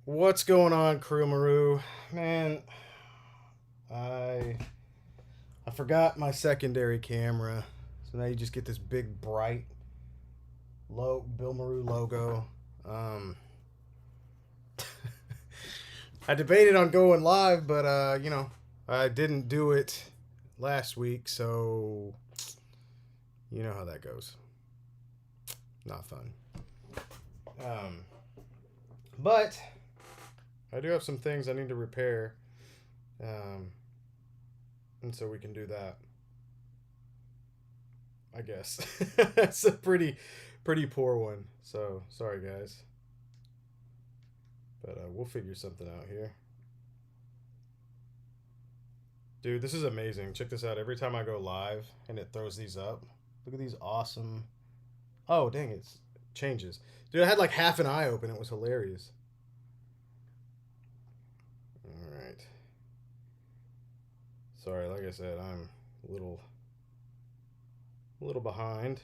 What's going on, Crewmaru? Man, I I forgot my secondary camera, so now you just get this big bright Bill Maru logo. Um, I debated on going live, but I didn't do it last week, so you know how that goes. Not fun. Um, but I do have some things I need to repair, um, and so we can do that. I guess it's a pretty poor one. So sorry, guys, but we'll figure something out here. Dude, this is amazing. Check this out. Every time I go live and it throws these up, look at these awesome. Oh dang, it changes. Dude, I had like half an eye open. It was hilarious. All right. Sorry, like I said, I'm a little behind.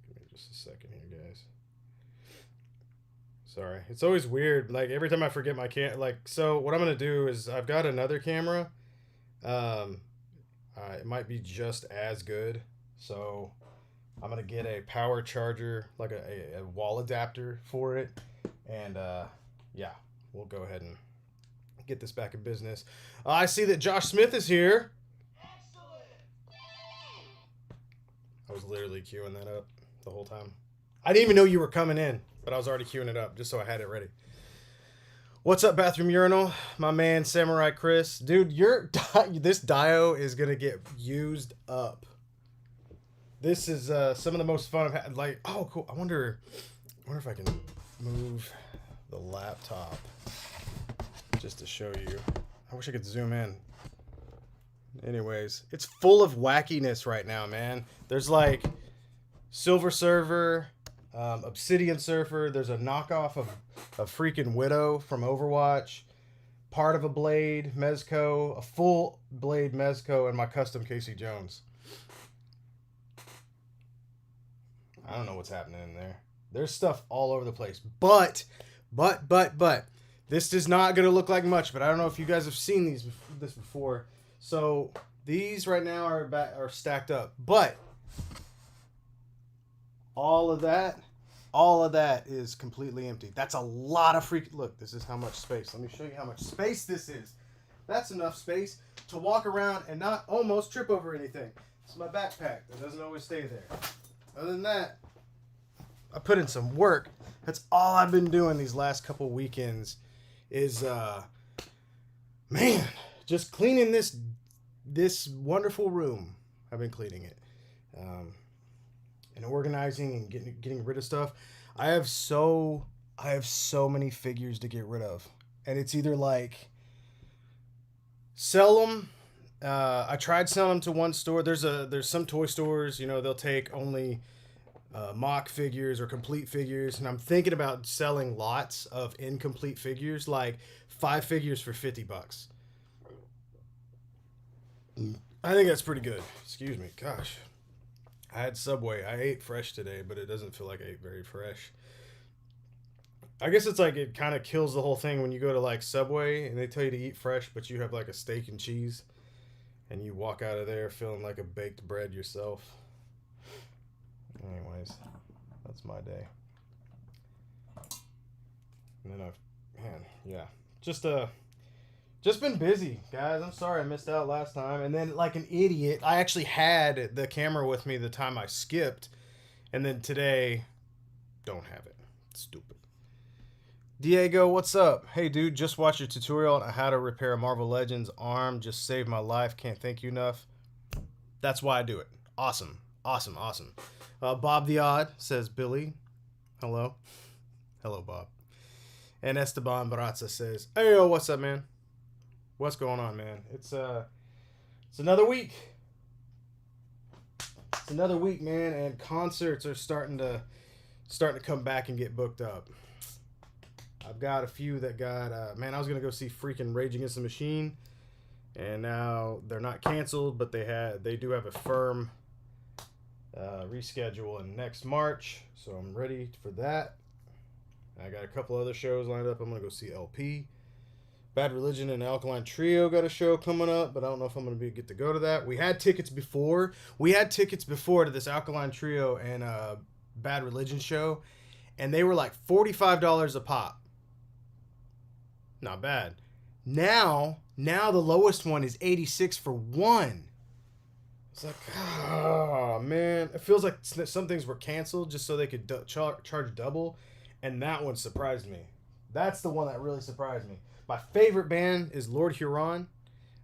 Give me just a second here, guys. Sorry. It's always weird. Like every time I forget my so what I'm gonna do is I've got another camera. Um, it might be just as good. So I'm gonna get a power charger, like a wall adapter for it, and yeah, we'll go ahead and get this back in business. I see that Josh Smith is here. I was literally queuing that up the whole time. I didn't even know you were coming in, but I was already queuing it up just so I had it ready. What's up, Bathroom Urinal? My man, Samurai Chris. Dude, this dio is going to get used up. This is some of the most fun I've had. Like, oh, cool. I wonder if I can move the laptop just to show you. I wish I could zoom in. Anyways, it's full of wackiness right now, man. There's like Silver Surfer, Obsidian Surfer. There's a knockoff of a freaking Widow from Overwatch. Part of a Blade Mezco, a full Blade Mezco, and my custom Casey Jones. I don't know what's happening in there. There's stuff all over the place. But, this is not going to look like much, but I don't know if you guys have seen this before. So these right now are stacked up, but all of that is completely empty. That's a lot of look. This is how much space. Let me show you how much space this is. That's enough space to walk around and not almost trip over anything. It's my backpack that doesn't always stay there. Other than that, I put in some work. That's all I've been doing these last couple weekends is man, just cleaning this wonderful room. I've been cleaning it, and organizing and getting rid of stuff. I have so many figures to get rid of, and it's either like sell them. I tried selling them to one store. There's some toy stores, they'll take only mock figures or complete figures, and I'm thinking about selling lots of incomplete figures, like 5 figures for $50. I think that's pretty good. Excuse me. Gosh. I had Subway. I ate fresh today, but it doesn't feel like I ate very fresh. I guess it's like it kind of kills the whole thing when you go to like Subway and they tell you to eat fresh, but you have like a steak and cheese and you walk out of there feeling like a baked bread yourself. Anyways, that's my day. And then just been busy, guys. I'm sorry I missed out last time. And then, like an idiot, I actually had the camera with me the time I skipped. And then today, don't have it. Stupid. Diego, what's up? Hey, dude, just watched your tutorial on how to repair a Marvel Legends arm. Just saved my life. Can't thank you enough. That's why I do it. Awesome. Awesome. Awesome. Bob the Odd says, Billy. Hello. Hello, Bob. And Esteban Barazza says, hey, yo, what's up, man? What's going on, man? It's another week. It's another week, man, and concerts are starting to come back and get booked up. I've got a few that got man, I was gonna go see freaking Rage Against the Machine, and now they're not canceled, but they do have a firm reschedule in next March, so I'm ready for that. I got a couple other shows lined up. I'm gonna go see LP. Bad Religion and Alkaline Trio got a show coming up, but I don't know if I'm gonna get to go to that. We had tickets before. To this Alkaline Trio and Bad Religion show, and they were like $45 a pop. Not bad. Now the lowest one is 86 for one. It's like, oh man, it feels like some things were canceled just so they could charge double, and that one surprised me. That's the one that really surprised me. My favorite band is Lord Huron.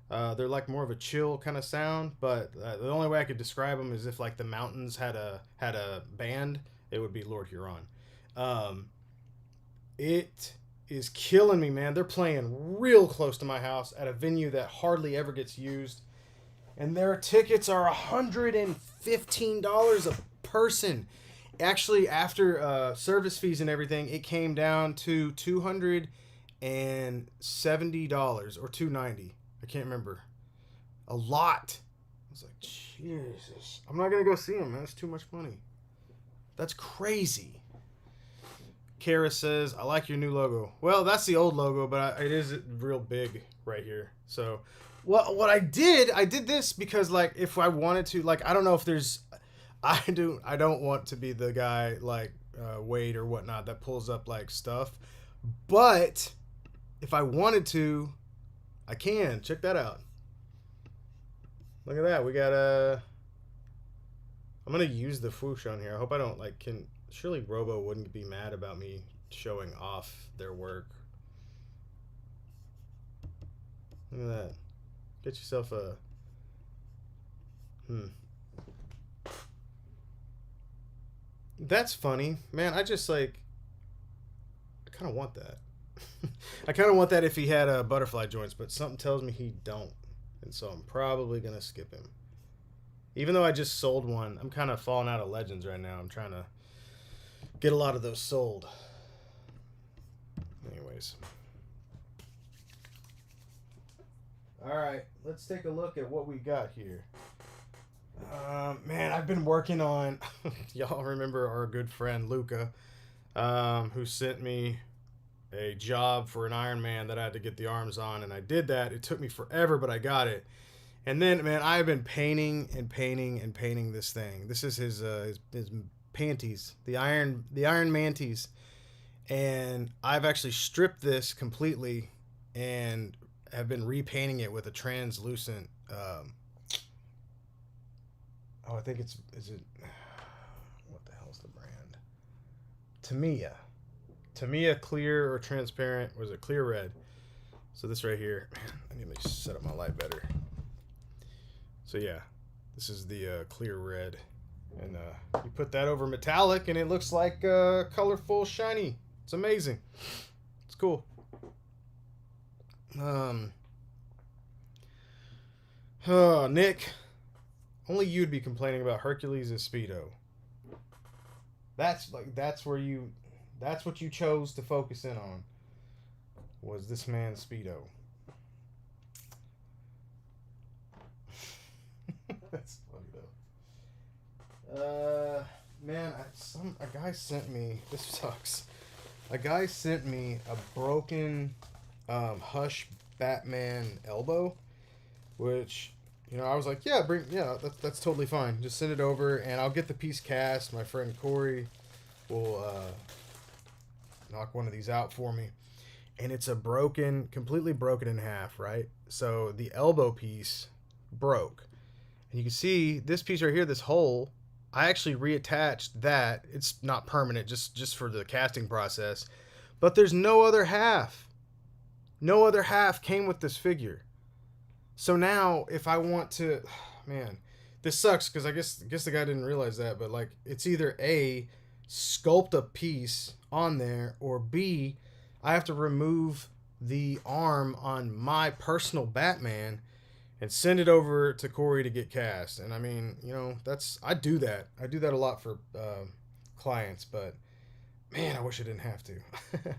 They're like more of a chill kind of sound, but the only way I could describe them is if like the Mountains had a band, it would be Lord Huron. It is killing me, man. They're playing real close to my house at a venue that hardly ever gets used. And their tickets are $115 a person. Actually, after service fees and everything, it came down to $270 or $290. I can't remember. A lot. I was like, Jesus. I'm not going to go see them, man. It's too much money. That's crazy. Kara says, I like your new logo. Well, that's the old logo, but it is real big right here. So... what I did this because like if I wanted to, like I don't know if there's, I don't want to be the guy like Wade or whatnot that pulls up like stuff, but if I wanted to, I can. Check that out. Look at that. We got I'm gonna use the swoosh on here. I hope I don't like can. Surely Robo wouldn't be mad about me showing off their work. Look at that. Get yourself a... That's funny. Man, I just, like... I kind of want that. I kind of want that if he had butterfly joints, but something tells me he don't. And so I'm probably going to skip him. Even though I just sold one, I'm kind of falling out of Legends right now. I'm trying to get a lot of those sold. Anyways... All right, let's take a look at what we got here. Man, I've been working on... Y'all remember our good friend Luca, who sent me a job for an Iron Man that I had to get the arms on, and I did that. It took me forever, but I got it. And then, man, I've been painting this thing. This is his panties, the Iron Manties, and I've actually stripped this completely and have been repainting it with a translucent I think is it what the hell is the brand? Tamiya clear or transparent. Was it clear red? So this right here, man, I need to set up my light better. So yeah, this is the clear red, and you put that over metallic and it looks like colorful shiny. It's amazing. It's cool. Oh, Nick, only you'd be complaining about Hercules and Speedo. That's what you chose to focus in on, was this man's Speedo. That's funny though. Man, a guy sent me, this sucks. A guy sent me a broken Hush Batman elbow, which, you know, I was like, yeah, that's totally fine. Just send it over and I'll get the piece cast. My friend Corey will knock one of these out for me. And it's completely broken in half, right? So the elbow piece broke. And you can see this piece right here, this hole, I actually reattached that. It's not permanent, just for the casting process. But there's no other half. No other half came with this figure. So now, if I want to... Man, this sucks, because I guess the guy didn't realize that, but, like, it's either A, sculpt a piece on there, or B, I have to remove the arm on my personal Batman and send it over to Corey to get cast. And I mean, you know, I do that. I do that a lot for clients, but man, I wish I didn't have to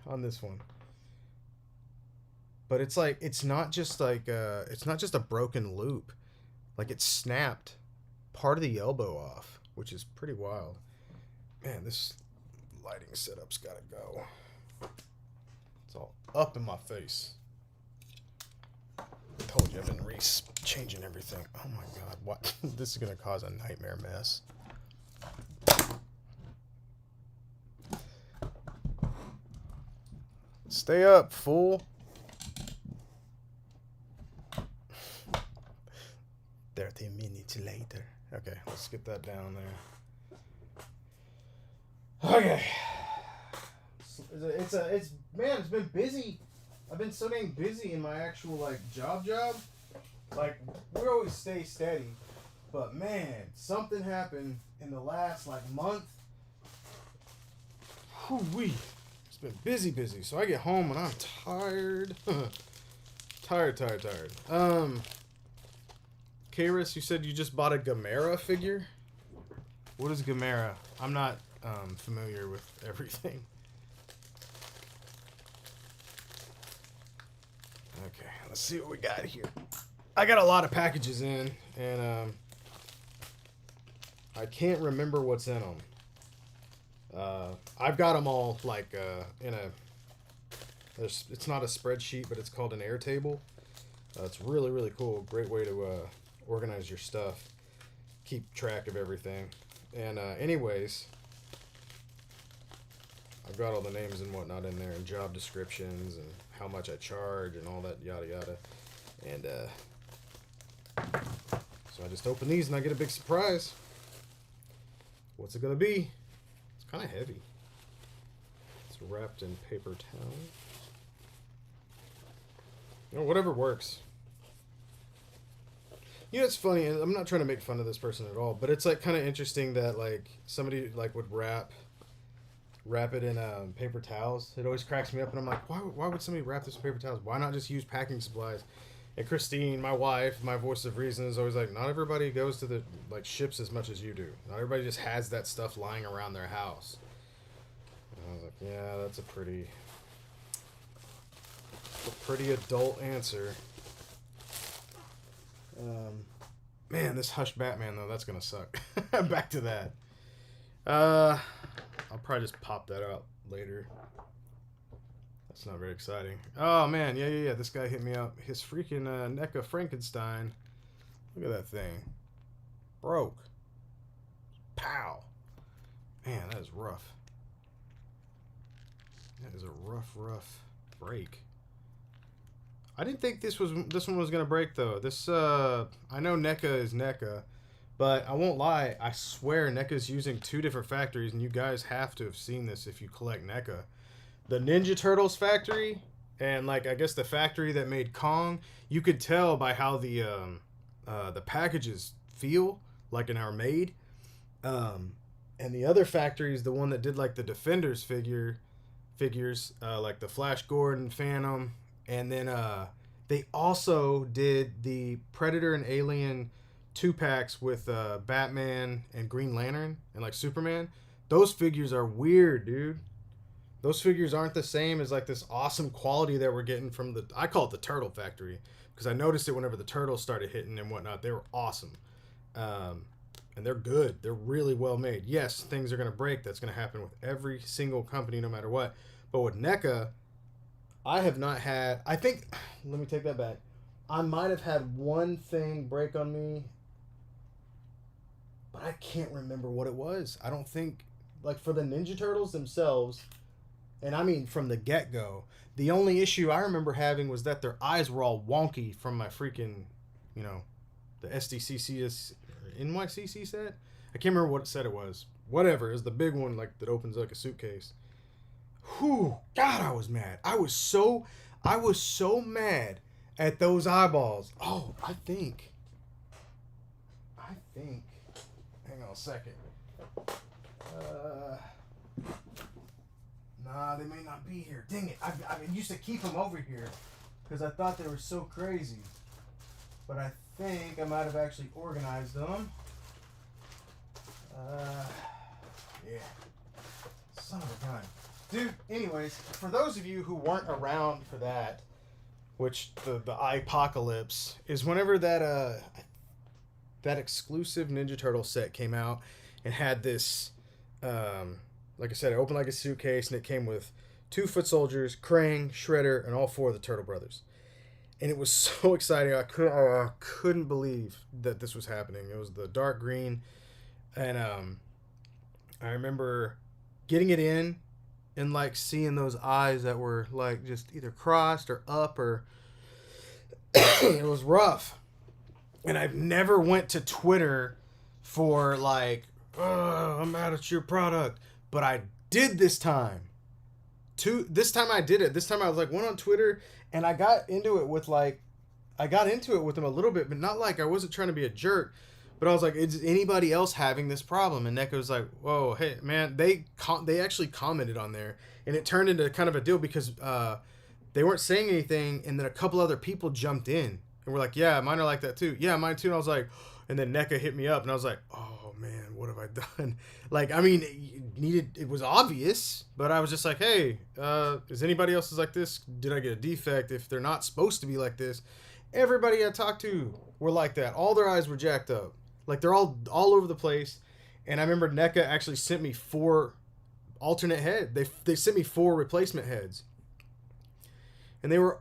on this one. But it's like, it's not just a broken loop. Like, it snapped part of the elbow off. which is pretty wild. Man, this lighting setup's gotta go. It's all up in my face. I told you I've been changing everything. Oh my god, what? This is gonna cause a nightmare mess. Stay up, fool. 30 minutes later. Okay, let's get that down there. Okay. It's been busy. I've been so dang busy in my actual like job. Like we always stay steady, but man, something happened in the last like month. Whoo-wee. It's been busy. So I get home and I'm tired. tired. Kairos, you said you just bought a Gamera figure? What is Gamera? I'm not familiar with everything. Okay, let's see what we got here. I got a lot of packages in, and I can't remember what's in them. I've got them all like in a. It's not a spreadsheet, but it's called an Airtable. It's really cool. Great way to organize your stuff, keep track of everything. And anyways, I've got all the names and whatnot in there, and job descriptions, and how much I charge, and all that yada yada. And so I just open these, and I get a big surprise. What's it gonna be? It's kind of heavy. It's wrapped in paper towel. You know, whatever works. You know, it's funny, and I'm not trying to make fun of this person at all, but it's like kind of interesting that like somebody like would wrap it in paper towels. It always cracks me up, and I'm like, why would somebody wrap this in paper towels? Why not just use packing supplies? And Christine, my wife, my voice of reason, is always like, not everybody goes to the like ships as much as you do. Not everybody just has that stuff lying around their house. And I was like, yeah, that's a pretty adult answer. Man, this Hush Batman though, that's gonna suck. Back to that. I'll probably just pop that out later. That's not very exciting. Oh man, yeah. This guy hit me up. His freaking NECA Frankenstein. Look at that thing. Broke. Pow. Man, that is rough. That is a rough break. I didn't think this one was gonna break though. This I know NECA is NECA, but I won't lie. I swear NECA's using 2 different factories, and you guys have to have seen this if you collect NECA. The Ninja Turtles factory and like I guess the factory that made Kong. You could tell by how the packages feel like an are made. And the other factory is the one that did like the Defenders figures, like the Flash Gordon, Phantom. And then they also did the Predator and Alien 2-packs with Batman and Green Lantern and like Superman. Those figures are weird, dude. Those figures aren't the same as like this awesome quality that we're getting from I call it the Turtle Factory, because I noticed it whenever the turtles started hitting and whatnot. They were awesome. And they're good. They're really well made. Yes, things are going to break. That's going to happen with every single company no matter what. But with NECA, I have not had... I think... Let me take that back. I might have had one thing break on me, but I can't remember what it was. I don't think... Like, for the Ninja Turtles themselves, and I mean from the get-go, the only issue I remember having was that their eyes were all wonky from my freaking, the SDCC NYCC set? I can't remember what set it was. Whatever. It was the big one, like, that opens like a suitcase. Whew, God, I was mad. I was so mad at those eyeballs. Oh, I think. Hang on a second. Nah, they may not be here. Dang it. I used to keep them over here because I thought they were so crazy. But I think I might have actually organized them. Yeah. Son of a gun. Dude, anyways, for those of you who weren't around for that, which the iPocalypse is whenever that exclusive Ninja Turtle set came out, and had this, like I said, it opened like a suitcase, and it came with 2 foot soldiers, Krang, Shredder, and all 4 of the Turtle Brothers. And it was so exciting. I couldn't believe that this was happening. It was the dark green, and I remember getting it in and like seeing those eyes that were like just either crossed or up, or it was rough. And I've never went to Twitter for like, oh, I'm mad at your product, but I did this time. This time I did it. This time I was like, went on Twitter, and I got into it with them a little bit, but not like I wasn't trying to be a jerk. But I was like, is anybody else having this problem? And NECA was like, whoa, hey, man, they actually commented on there. And it turned into kind of a deal because they weren't saying anything. And then a couple other people jumped in and were like, yeah, mine are like that too. Yeah, mine too. And I was like, and then NECA hit me up. And I was like, oh, man, what have I done? Like, I mean, it was obvious. But I was just like, hey, is anybody else like this? Did I get a defect? If they're not supposed to be like this. Everybody I talked to were like that. All their eyes were jacked up. Like, they're all over the place. And I remember NECA actually sent me 4 alternate heads. They sent me 4 replacement heads. And they all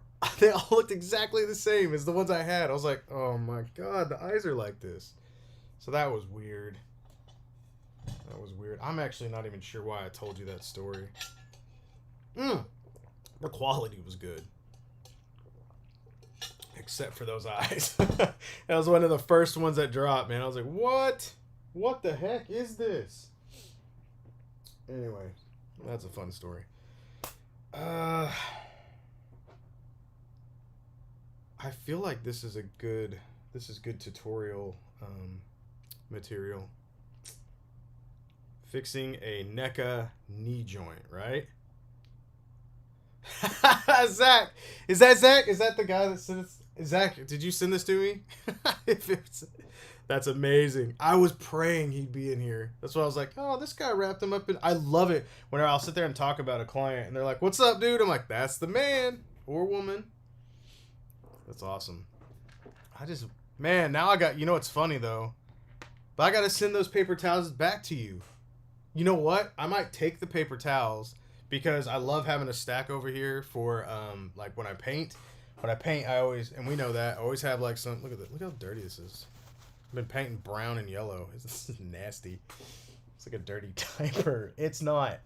looked exactly the same as the ones I had. I was like, oh my God, the eyes are like this. So that was weird. I'm actually not even sure why I told you that story. The quality was good. Except for those eyes. That was one of the first ones that dropped, man. I was like, what? What the heck is this? Anyway, that's a fun story. I feel like this is good tutorial material. Fixing a NECA knee joint, right? Zach, is that Zach? Is that the guy that sent us? Zach, did you send this to me? That's amazing. I was praying he'd be in here. That's why I was like, oh, this guy wrapped him up in. I love it whenever I'll sit there and talk about a client, and they're like, "What's up, dude?" I'm like, "That's the man or woman." That's awesome. Now I got. You know what's funny though? But I got to send those paper towels back to you. You know what? I might take the paper towels because I love having a stack over here for like when I paint. When I paint, I always, and we know that, I always have like some. Look at this. Look how dirty this is. I've been painting brown and yellow. This is nasty. It's like a dirty diaper. It's not.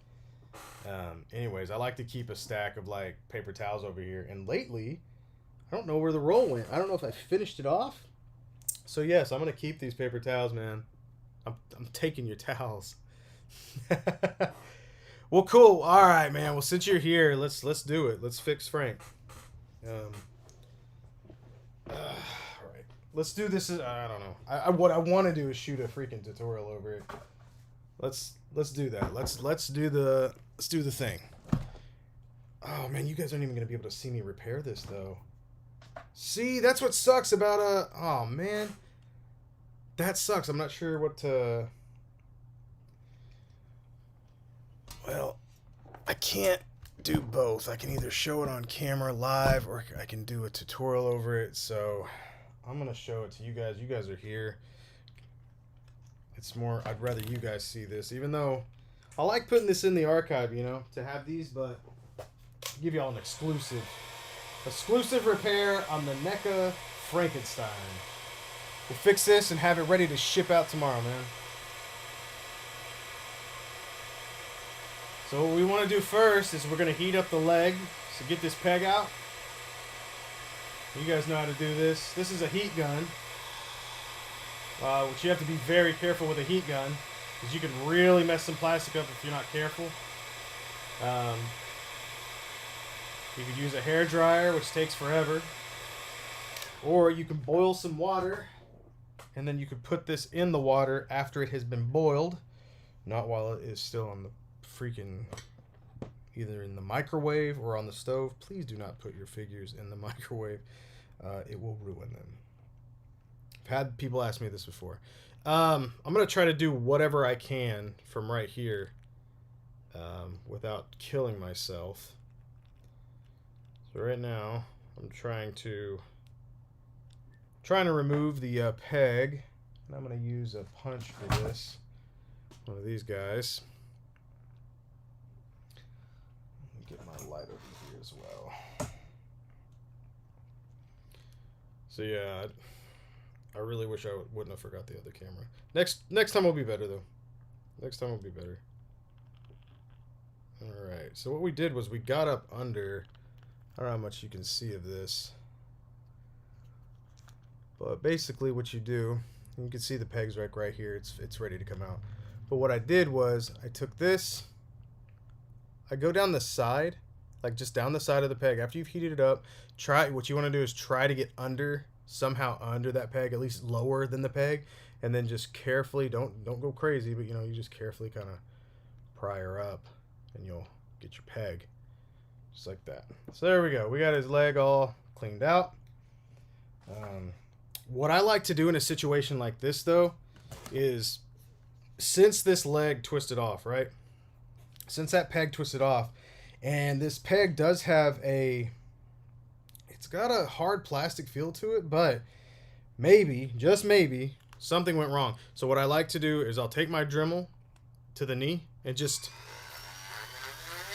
Anyways, I like to keep a stack of like paper towels over here. And lately, I don't know where the roll went. I don't know if I finished it off. So yes, I'm gonna keep these paper towels, man. I'm taking your towels. Well, cool. All right, man. Well, since you're here, let's do it. Let's fix Frank. All right. Let's do this. I don't know. What I want to do is shoot a freaking tutorial over it. Let's do that. Let's do the thing. Oh man, you guys aren't even gonna be able to see me repair this though. See, that's what sucks about oh man, that sucks. I'm not sure what to. Well, I can't do both. I can either show it on camera live or I can do a tutorial over it. So I'm gonna show it to you guys. You guys are here. It's more, I'd rather you guys see this, even though I like putting this in the archive, you know, to have these, but I'll give y'all an exclusive repair on the NECA Frankenstein. We'll fix this and have it ready to ship out tomorrow, man. So what we want to do first is we're going to heat up the leg. So get this peg out. You guys know how to do this. This is a heat gun. Which you have to be very careful with a heat gun, because you can really mess some plastic up if you're not careful. You could use a hair dryer, which takes forever. Or you can boil some water, and then you could put this in the water after it has been boiled. Not while it is still on the freaking, either in the microwave or on the stove. Please do not put your figures in the microwave. It will ruin them. I've had people ask me this before. I'm going to try to do whatever I can from right here without killing myself. So right now, I'm trying to remove the peg. And I'm going to use a punch for this. one of these guys. Get my light over here as well. So yeah, I really wish I wouldn't have forgot the other camera. Next time will be better though. Next time will be better. All right. So what we did was we got up under. I don't know how much you can see of this, but basically what you do, you can see the pegs right here. It's ready to come out. But what I did was I took this. I go down the side, like just down the side of the peg. After you've heated it up, what you want to do is try to get somehow under that peg, at least lower than the peg, and then just carefully, don't go crazy, but you just carefully kind of pry her up, and you'll get your peg, just like that. So there we go. We got his leg all cleaned out. What I like to do in a situation like this, though, is since this leg twisted off, right? Since that peg twisted off, and this peg does have it's got a hard plastic feel to it, but maybe, just maybe, something went wrong. So what I like to do is I'll take my Dremel to the knee and just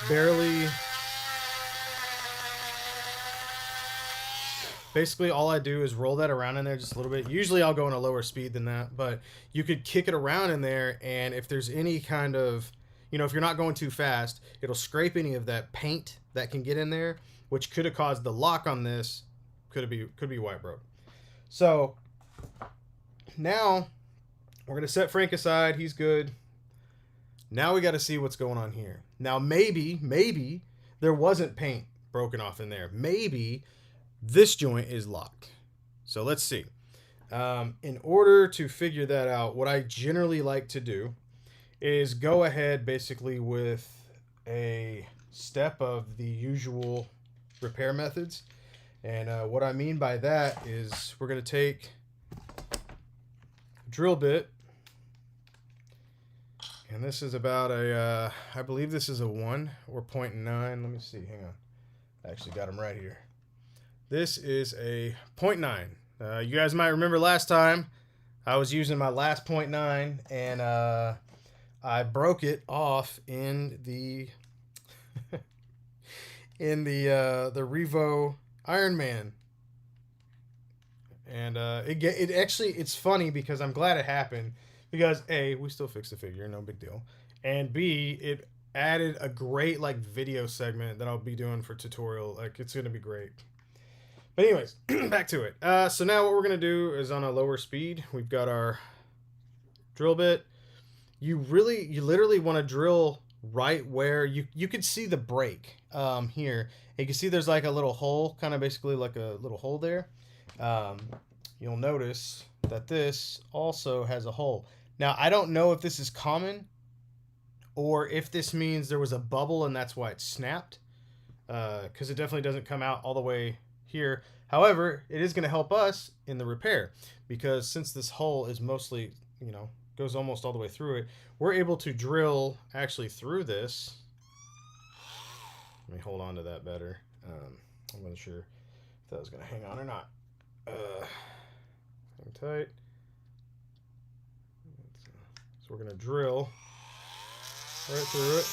barely, basically all I do is roll that around in there just a little bit. Usually I'll go in a lower speed than that, but you could kick it around in there, and if there's any kind of, if you're not going too fast, it'll scrape any of that paint that can get in there, which could have caused the lock on this. Could be white broke. So now we're gonna set Frank aside. He's good. Now we got to see what's going on here. Now maybe there wasn't paint broken off in there. Maybe this joint is locked. So let's see. In order to figure that out, what I generally like to do is go ahead basically with a step of the usual repair methods. And what I mean by that is we're going to take a drill bit. And this is about I believe this is a 1 or 0.9. Let me see. Hang on. I actually got them right here. This is a 0.9. You guys might remember last time I was using my last 0.9, and I broke it off in the Revo Iron Man, and it's funny because I'm glad it happened, because A, we still fixed the figure, no big deal, and B, it added a great video segment that I'll be doing for tutorial. It's gonna be great. But anyways, back to it. So now what we're gonna do is on a lower speed. We've got our drill bit. You literally want to drill right where you could see the break here. You can see there's like a little hole, kind of basically like a little hole there. You'll notice that this also has a hole. Now, I don't know if this is common or if this means there was a bubble and that's why it snapped, because it definitely doesn't come out all the way here. However, it is going to help us in the repair, because since this hole is mostly, goes almost all the way through it, we're able to drill actually through this. Let me hold on to that better. I'm not sure if that was going to hang on or not. Hang tight. So we're going to drill right through it.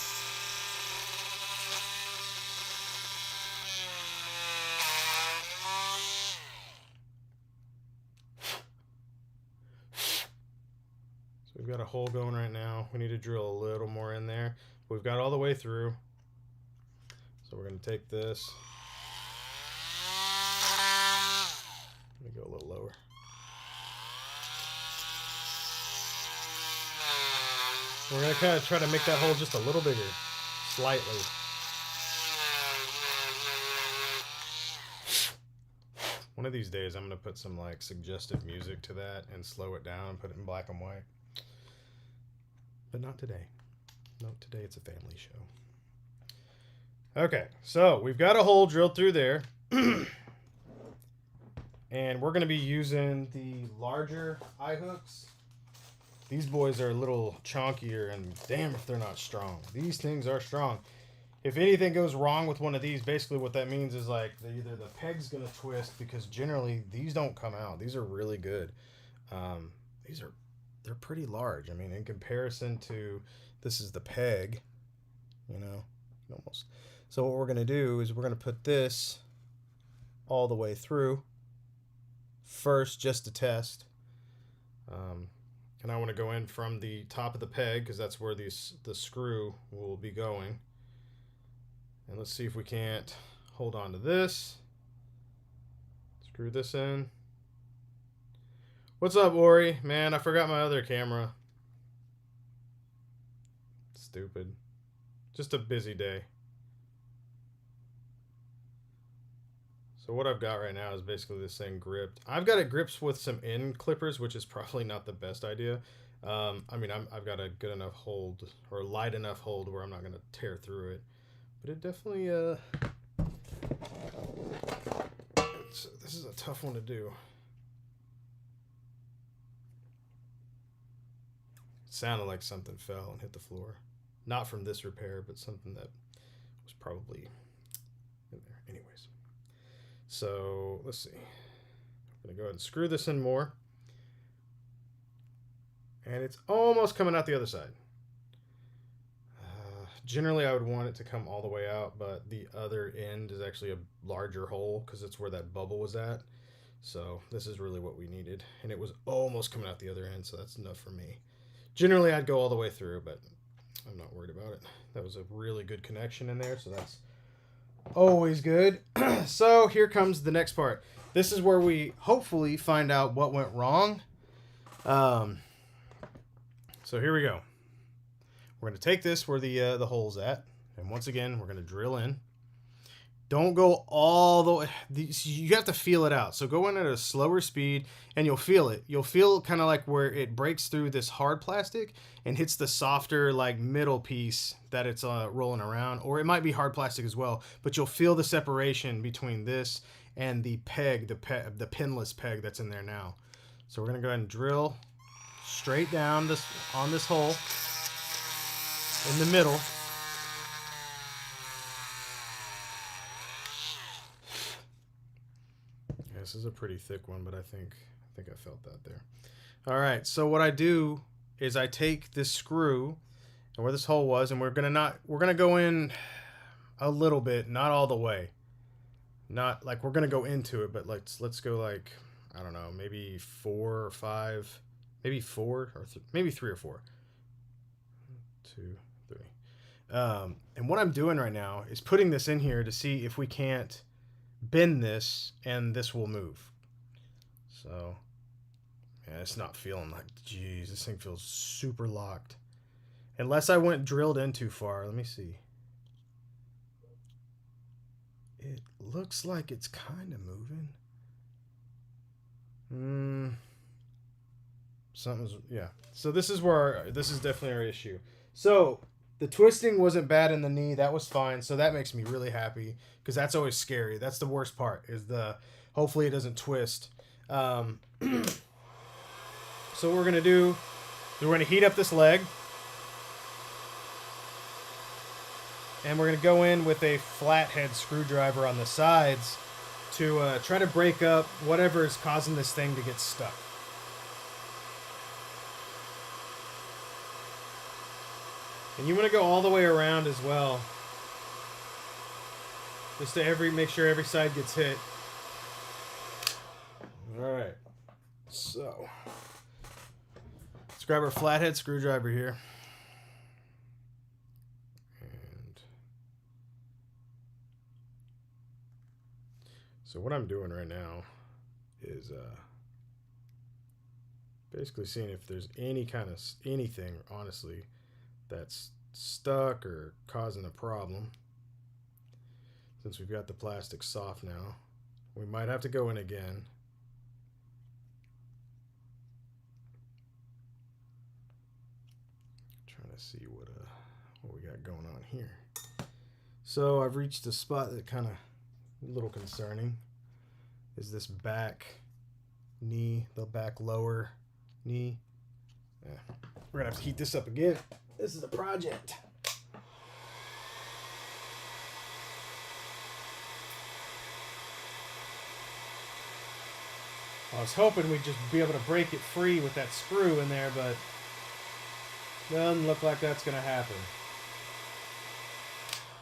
We've got a hole going right now. We need to drill a little more in there. We've got all the way through. So we're going to take this. Let me go a little lower. We're going to kind of try to make that hole just a little bigger, slightly. One of these days I'm going to put some suggestive music to that and slow it down and put it in black and white. But not today. No, today it's a family show. Okay, so we've got a hole drilled through there. And we're going to be using the larger eye hooks. These boys are a little chonkier, and damn if they're not strong. These things are strong. If anything goes wrong with one of these, basically what that means is either the peg's going to twist, because generally these don't come out. These are really good. These are they're pretty large. I mean, in comparison to, this is the peg, you know, almost. So what we're going to do is we're going to put this all the way through first, just to test. And I want to go in from the top of the peg because that's where the screw will be going. And let's see if we can't hold on to this. Screw this in. What's up, Ori? Man, I forgot my other camera. Stupid. Just a busy day. So what I've got right now is basically this thing gripped. I've got it gripped with some end clippers, which is probably not the best idea. I mean, I've got a good enough hold, or light enough hold, where I'm not going to tear through it. But it definitely, this is a tough one to do. It sounded like something fell and hit the floor. Not from this repair, but something that was probably in there. Anyways. So, let's see. I'm going to go ahead and screw this in more. And it's almost coming out the other side. Generally, I would want it to come all the way out, but the other end is actually a larger hole because it's where that bubble was at. So this is really what we needed. And it was almost coming out the other end, so that's enough for me. Generally, I'd go all the way through, but I'm not worried about it. That was a really good connection in there, so that's always good. So here comes the next part. This is where we hopefully find out what went wrong. So here we go. We're going to take this where the hole's at, and once again, we're going to drill in. Don't go all the way. You have to feel it out. So go in at a slower speed, and you'll feel it. You'll feel kind of like where it breaks through this hard plastic and hits the softer, like, middle piece that it's rolling around. Or it might be hard plastic as well, but you'll feel the separation between this and the peg, the pinless peg that's in there now. So we're going to go ahead and drill straight down on this hole in the middle. Yeah, this is a pretty thick one, but I think I felt that there. All right, so what I do is I take this screw and where this hole was, and we're gonna go in a little bit, not all the way. Not like we're gonna go into it, but let's go like, I don't know, maybe 4 or 5, maybe 4 or maybe 3 or 4. 2, 3. And what I'm doing right now is putting this in here to see if we can't bend this and this will move. So, yeah, it's not feeling like, geez, this thing feels super locked. Unless I went drilled in too far. Let me see. It looks like it's kind of moving. Something's, yeah. So this is definitely our issue. So the twisting wasn't bad in the knee. That was fine. So that makes me really happy because that's always scary. That's the worst part is hopefully it doesn't twist. So what we're going to do is we're going to heat up this leg. And we're going to go in with a flathead screwdriver on the sides to try to break up whatever is causing this thing to get stuck. And you want to go all the way around as well. Just to make sure every side gets hit. Alright. So, let's grab our flathead screwdriver here. And so what I'm doing right now is basically seeing if there's anything, honestly, that's stuck or causing a problem. Since we've got the plastic soft now, we might have to go in again. Trying to see what we got going on here. So I've reached a spot that kind of a little concerning. Is this back knee, the back lower knee? Yeah. We're gonna have to heat this up again. This is a project. I was hoping we'd just be able to break it free with that screw in there, but doesn't look like that's going to happen.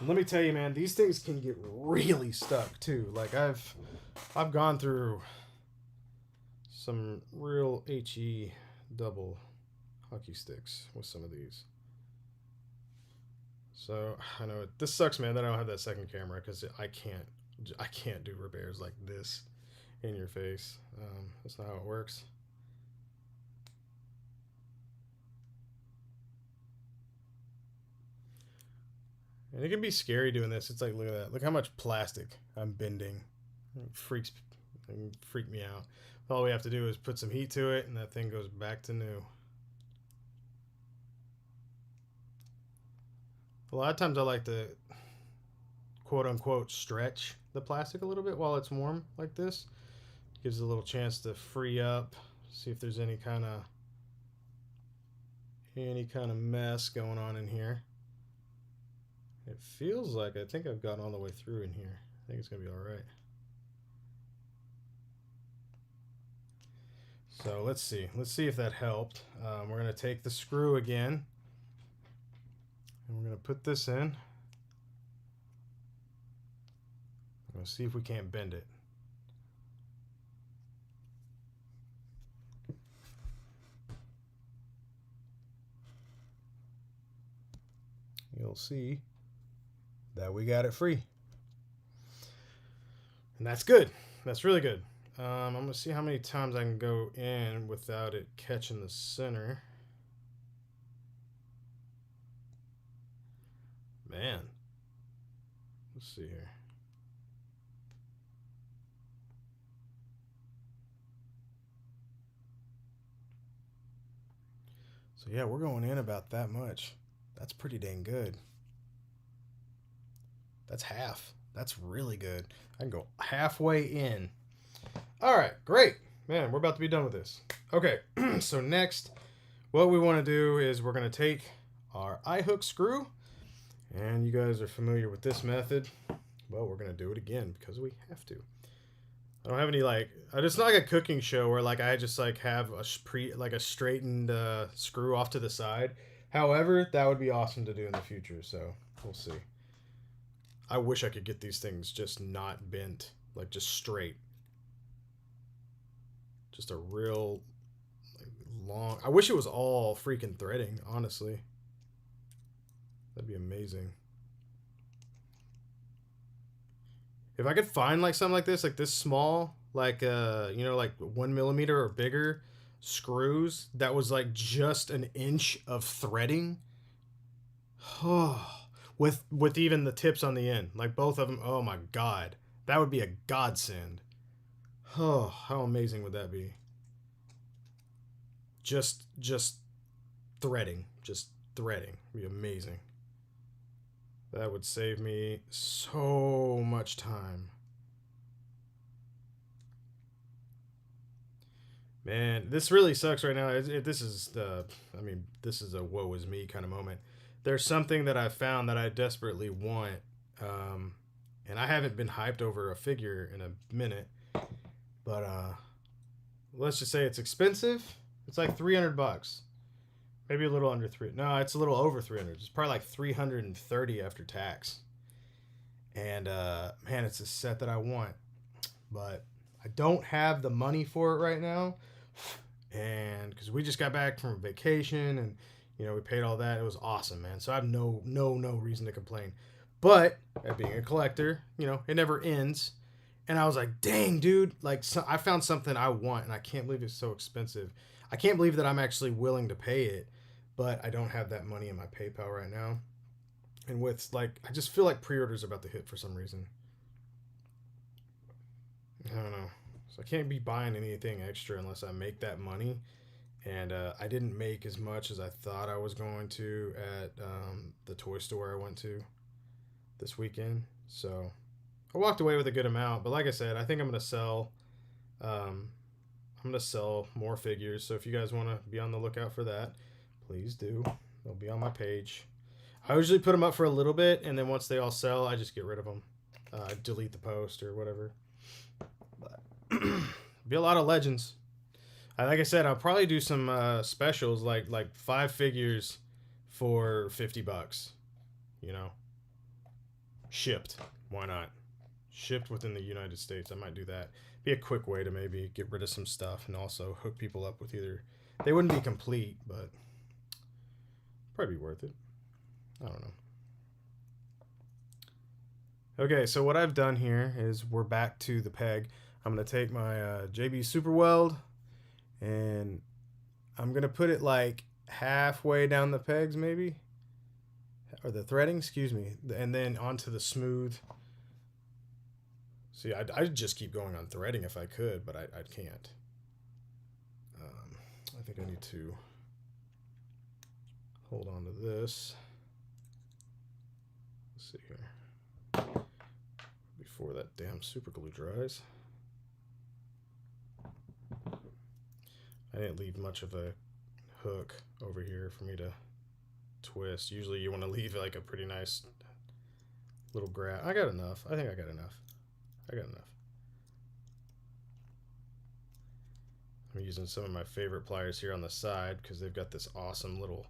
And let me tell you, man, these things can get really stuck too. Like I've gone through some real HE double hockey sticks with some of these. So I know this sucks, man, that I don't have that second camera because I can't do repairs like this in your face. That's not how it works. And it can be scary doing this. It's like, look at that. Look how much plastic I'm bending. It freak me out. All we have to do is put some heat to it, and that thing goes back to new. A lot of times I like to, quote-unquote, stretch the plastic a little bit while it's warm like this. Gives it a little chance to free up, see if there's any kind of mess going on in here. It feels like I think I've gotten all the way through in here. I think it's going to be all right. So let's see. Let's see if that helped. We're going to take the screw again. And we're going to put this in. I'm going to see if we can't bend it. You'll see that we got it free. And that's good. That's really good. I'm going to see how many times I can go in without it catching the center. Man. Let's see here. So yeah, we're going in about that much. That's pretty dang good. That's half. That's really good. I can go halfway in. All right, great. Man, we're about to be done with this. Okay, so next, what we want to do is we're going to take our eye hook screw, and you guys are familiar with this method. Well, we're going to do it again because we have to. I don't have any it's not like a cooking show where like I just like have a straightened screw off to the side. However, that would be awesome to do in the future, so we'll see. I wish I could get these things just not bent, like just straight. Just a real long. I wish it was all freaking threading, honestly. That'd be amazing. If I could find like something like this small, like like 1 millimeter or bigger screws that was like just an inch of threading. with even the tips on the end, like both of them. Oh my god, that would be a godsend. Oh, how amazing would that be? Just threading, it'd be amazing. That would save me so much time. Man, this really sucks right now. This is a woe is me kind of moment. There's something that I found that I desperately want, and I haven't been hyped over a figure in a minute, but let's just say it's expensive. It's like $300, maybe a little under three. No, it's a little over 300. It's probably like 330 after tax. And man, it's a set that I want, but I don't have the money for it right now. And because we just got back from vacation, and we paid all that. It was awesome, man. So I have no reason to complain. But being a collector, it never ends. And I was like, dang, dude, I found something I want, and I can't believe it's so expensive. I can't believe that I'm actually willing to pay it, but I don't have that money in my PayPal right now. And with I just feel like pre-orders are about to hit for some reason. I don't know. So I can't be buying anything extra unless I make that money. And I didn't make as much as I thought I was going to at the toy store I went to this weekend. So I walked away with a good amount. But like I said, I think I'm going to sell. I'm going to sell more figures. So if you guys want to be on the lookout for that, please do. They'll be on my page. I usually put them up for a little bit, and then once they all sell, I just get rid of them. Delete the post or whatever. Be a lot of legends. Like I said, I'll probably do some specials like 5 figures for $50. You know, shipped. Why not? Shipped within the United States. I might do that. Be a quick way to maybe get rid of some stuff and also hook people up with either. They wouldn't be complete, but probably be worth it. I don't know. Okay, so what I've done here is we're back to the peg. I'm going to take my JB Super Weld and I'm going to put it like halfway down the pegs maybe. Or the threading, excuse me. And then onto the smooth. See, I'd just keep going on threading if I could, but I can't. I think I need to hold on to this. Let's see here. Before that damn super glue dries. I didn't leave much of a hook over here for me to twist. Usually you want to leave like a pretty nice little grab. I got enough. I think I got enough. I got enough. I'm using some of my favorite pliers here on the side because they've got this awesome little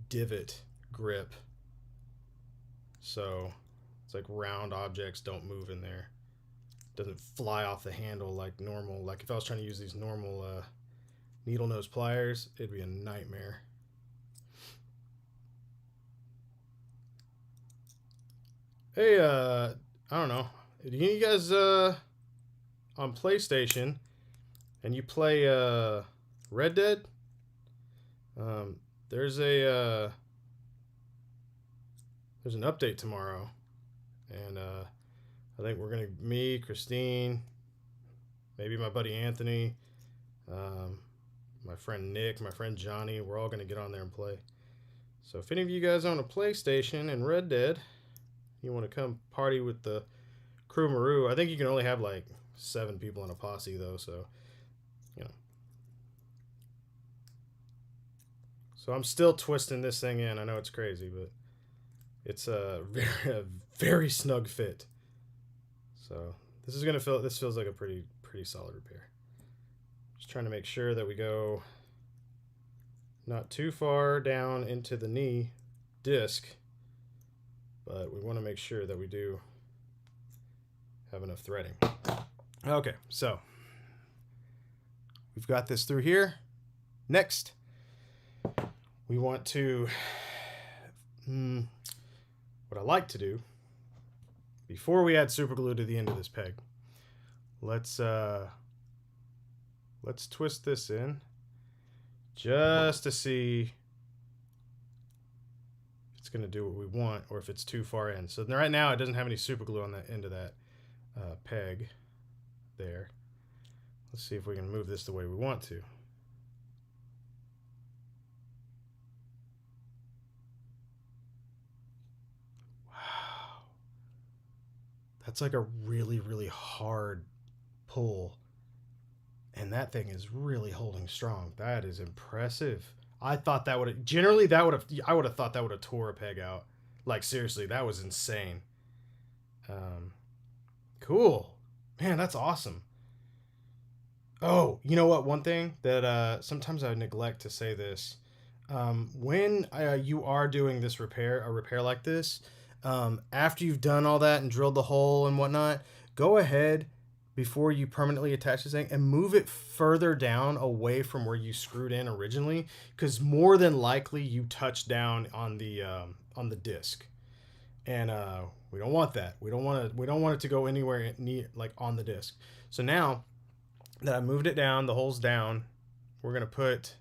divot grip. So it's like round objects don't move in there. Doesn't fly off the handle like normal. Like if I was trying to use these normal needle nose pliers, it'd be a nightmare. Hey, I don't know. Do you guys on PlayStation and you play Red Dead? There's an update tomorrow, and I think we're gonna, me, Christine, maybe my buddy Anthony, my friend Nick, my friend Johnny, we're all gonna get on there and play. So if any of you guys own a PlayStation and Red Dead, you want to come party with the Crewmaru, I think you can only have like 7 people in a posse though, so you know. So I'm still twisting this thing in. I know it's crazy, but it's a very snug fit. So this is gonna feel. This feels like a pretty solid repair. Just trying to make sure that we go not too far down into the knee disc, but we want to make sure that we do have enough threading. Okay, so we've got this through here. Next, we want to, what I like to do, before we add super glue to the end of this peg, let's twist this in just to see if it's going to do what we want or if it's too far in. So right now it doesn't have any super glue on that end of that peg there. Let's see if we can move this the way we want to. Wow. That's like a really hard pull. And that thing is really holding strong. That is impressive. I thought that would have, generally that would have, I would have thought that would have tore a peg out. Like seriously, that was insane. Cool. Man, that's awesome. Oh, you know what? One thing that sometimes I neglect to say this. When you are doing this repair, a repair like this, after you've done all that and drilled the hole and whatnot, go ahead before you permanently attach this thing and move it further down away from where you screwed in originally, because more than likely you touched down on the disc, and we don't want that. We don't want it to go anywhere near, like on the disc. So now that I moved it down, the hole's down, we're gonna put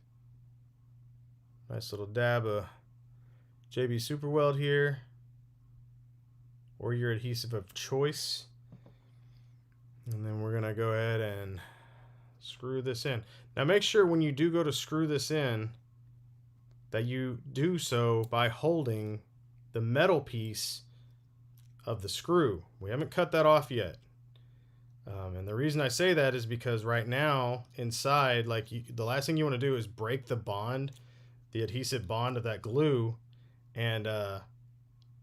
a nice little dab of JB Super Weld here, or your adhesive of choice. And then we're gonna go ahead and screw this in. Now make sure when you do go to screw this in that you do so by holding the metal piece of the screw. We haven't cut that off yet. And the reason I say that is because right now inside, like the last thing you want to do is break the bond, the adhesive bond of that glue, and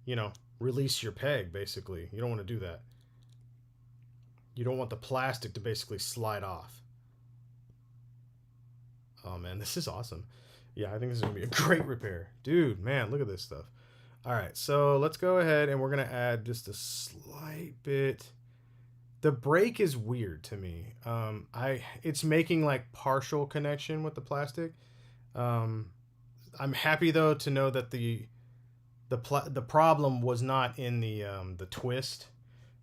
you know, release your peg. Basically, you don't want to do that. You don't want the plastic to basically slide off. Oh man, this is awesome. Yeah, I think this is gonna be a great repair, dude. Man, look at this stuff. All right, so let's go ahead and we're gonna add just a slight bit. The brake is weird to me. It's making like partial connection with the plastic. Um, I'm happy though to know that the problem was not in the twist,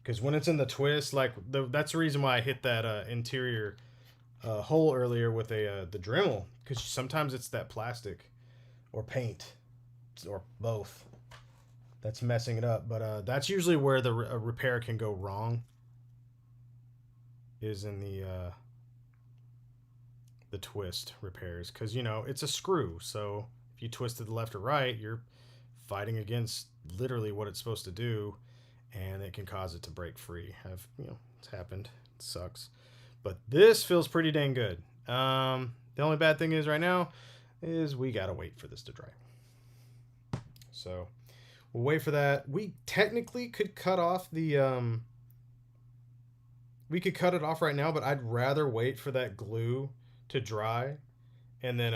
because when it's in the twist, like that's the reason why I hit that interior hole earlier with the Dremel, because sometimes it's that plastic or paint or both that's messing it up. But that's usually where the repair can go wrong, is in the twist repairs, because it's a screw. So if you twist to the left or right, you're fighting against literally what it's supposed to do, and it can cause it to break free. It's happened. It sucks. But this feels pretty dang good. The only bad thing is right now is we gotta wait for this to dry. So we'll wait for that. We technically could cut off the we could cut it off right now, but I'd rather wait for that glue to dry, and then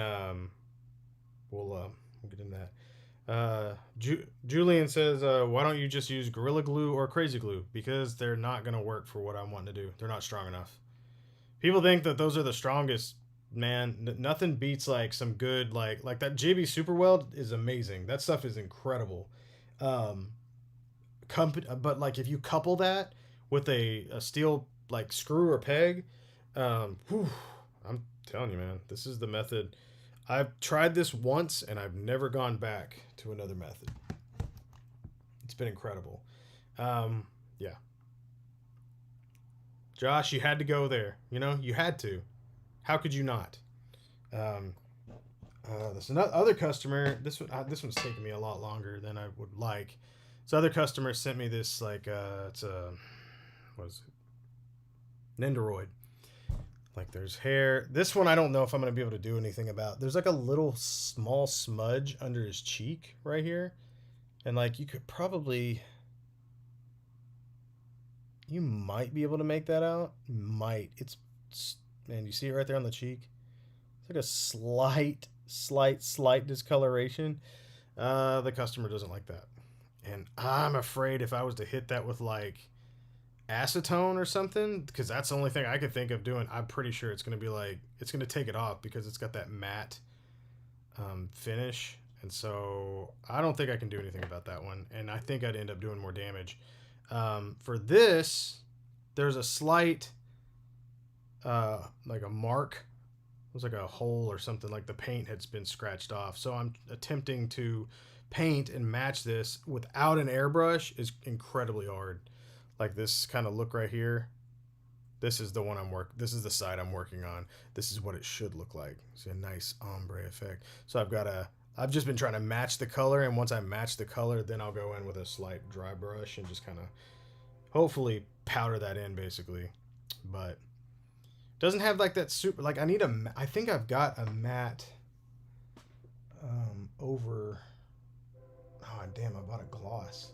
we'll get in that. Julian says, why don't you just use Gorilla Glue or Crazy Glue? Because they're not going to work for what I'm wanting to do. They're not strong enough. People think that those are the strongest. Man, nothing beats like some good, like that JB Super Weld is amazing. That stuff is incredible. But like if you couple that with a steel like screw or peg, whew, I'm telling you, man, this is the method. I've tried this once and I've never gone back to another method. It's been incredible. Yeah. Josh, you had to go there. You had to. How could you not? There's another other customer. This one's taking me a lot longer than I would like. This other customer sent me this it's a what is it? Nendoroid. Like there's hair. This one I don't know if I'm gonna be able to do anything about. There's like a little small smudge under his cheek right here, and like you might be able to make that out. Might. Man, you see it right there on the cheek? It's like a slight discoloration. The customer doesn't like that. And I'm afraid if I was to hit that with like acetone or something, because that's the only thing I could think of doing, I'm pretty sure it's going to be like, it's going to take it off because it's got that matte finish. And so I don't think I can do anything about that one. And I think I'd end up doing more damage. For this, there's a slight like a mark. It was like a hole or something, like the paint had been scratched off. So I'm attempting to paint and match this without an airbrush is incredibly hard. Like this kind of look right here. This is the one this is the side I'm working on. This is what it should look like. See a nice ombre effect. So I've just been trying to match the color, and once I match the color, then I'll go in with a slight dry brush and just kind of hopefully powder that in basically. But doesn't have like that super, like I think I've got a matte over. Oh damn, I bought a gloss.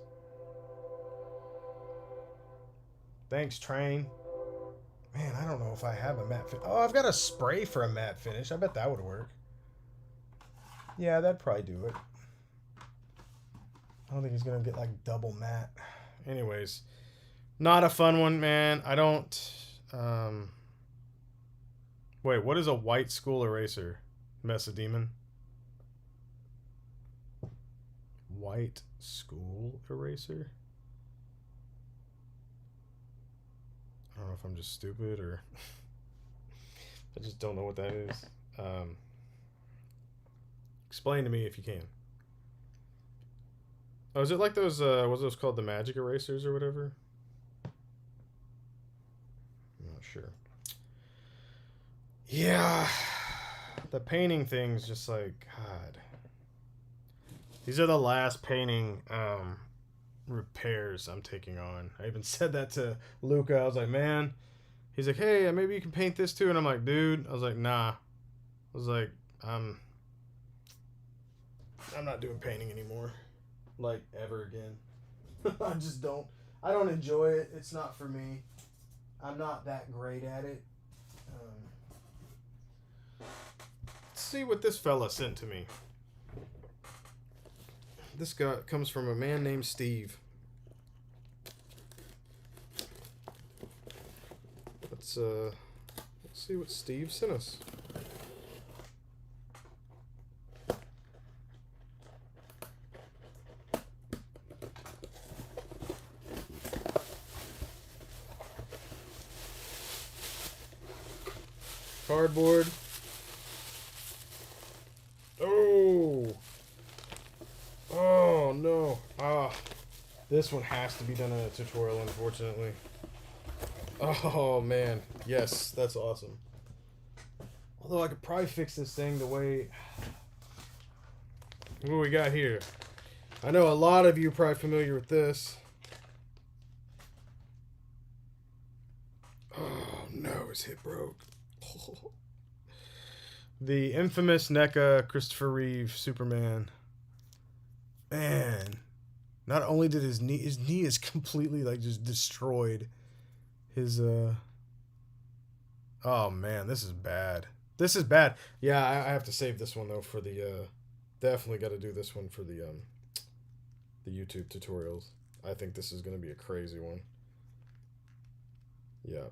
Thanks, Train. Man, I don't know if I have a matte finish. Oh, I've got a spray for a matte finish. I bet that would work. Yeah, that'd probably do it. I don't think he's gonna get like double matte. Anyways, not a fun one, man. I don't. Wait, what is a white school eraser? Mesodemon? White school eraser? I don't know if I'm just stupid or I just don't know what that is. Explain to me if you can. Oh, is it like those, what's those called? The magic erasers or whatever? I'm not sure. Yeah. The painting thing's just like, God. These are the last painting repairs I'm taking on. I even said that to Luca. I was like, man. He's like, hey, maybe you can paint this too. And I'm like, dude. I was like, nah. I was like, I'm not doing painting anymore. Like, ever again. I just don't. I don't enjoy it. It's not for me. I'm not that great at it. see what this fella sent to me. This guy comes from a man named Steve. Let's see what Steve sent us. Cardboard. Oh no. This one has to be done in a tutorial, unfortunately. Oh man, yes, that's awesome. Although I could probably fix this thing the way... What we got here? I know a lot of you are probably familiar with this. Oh no, his hip broke. The infamous NECA Christopher Reeve Superman. Man, not only did his knee is completely like just destroyed. His oh man, this is bad. This is bad. Yeah, I have to save this one though for the definitely got to do this one for the YouTube tutorials. I think this is going to be a crazy one. Yeah.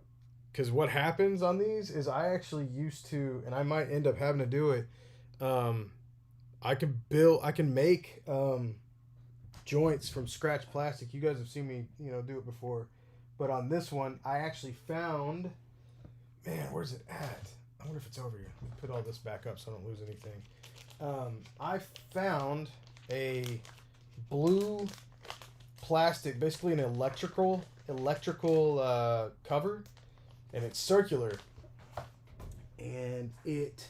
Because what happens on these is I actually used to, and I might end up having to do it. I can make joints from scratch plastic. You guys have seen me, do it before. But on this one, I actually found, man, where's it at? I wonder if it's over here. Let me put all this back up so I don't lose anything. I found a blue plastic, basically an electrical cover. And it's circular, and it's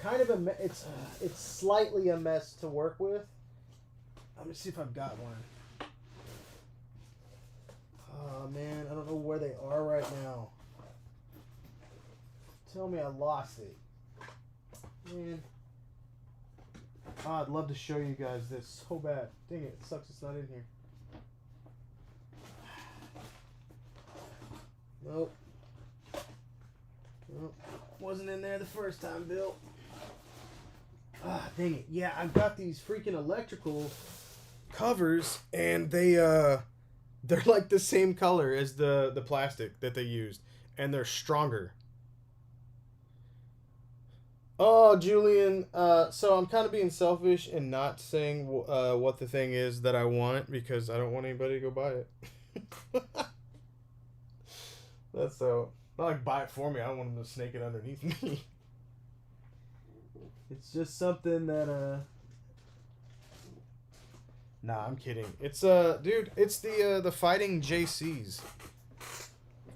kind of it's slightly a mess to work with. Let me see if I've got one. Oh man, I don't know where they are right now. Tell me I lost it, man. Oh, I'd love to show you guys this so bad. Dang it, it sucks it's not in here. Nope. Wasn't in there the first time, Bill. Ah, dang it. Yeah, I've got these freaking electrical covers, and they're like the same color as the plastic that they used, and they're stronger. Oh, Julian, so I'm kind of being selfish and not saying what the thing is that I want, because I don't want anybody to go buy it. That's so... Not like buy it for me. I don't want them to snake it underneath me. It's just something that, Nah, I'm kidding. It's, dude, it's the Fighting JCs.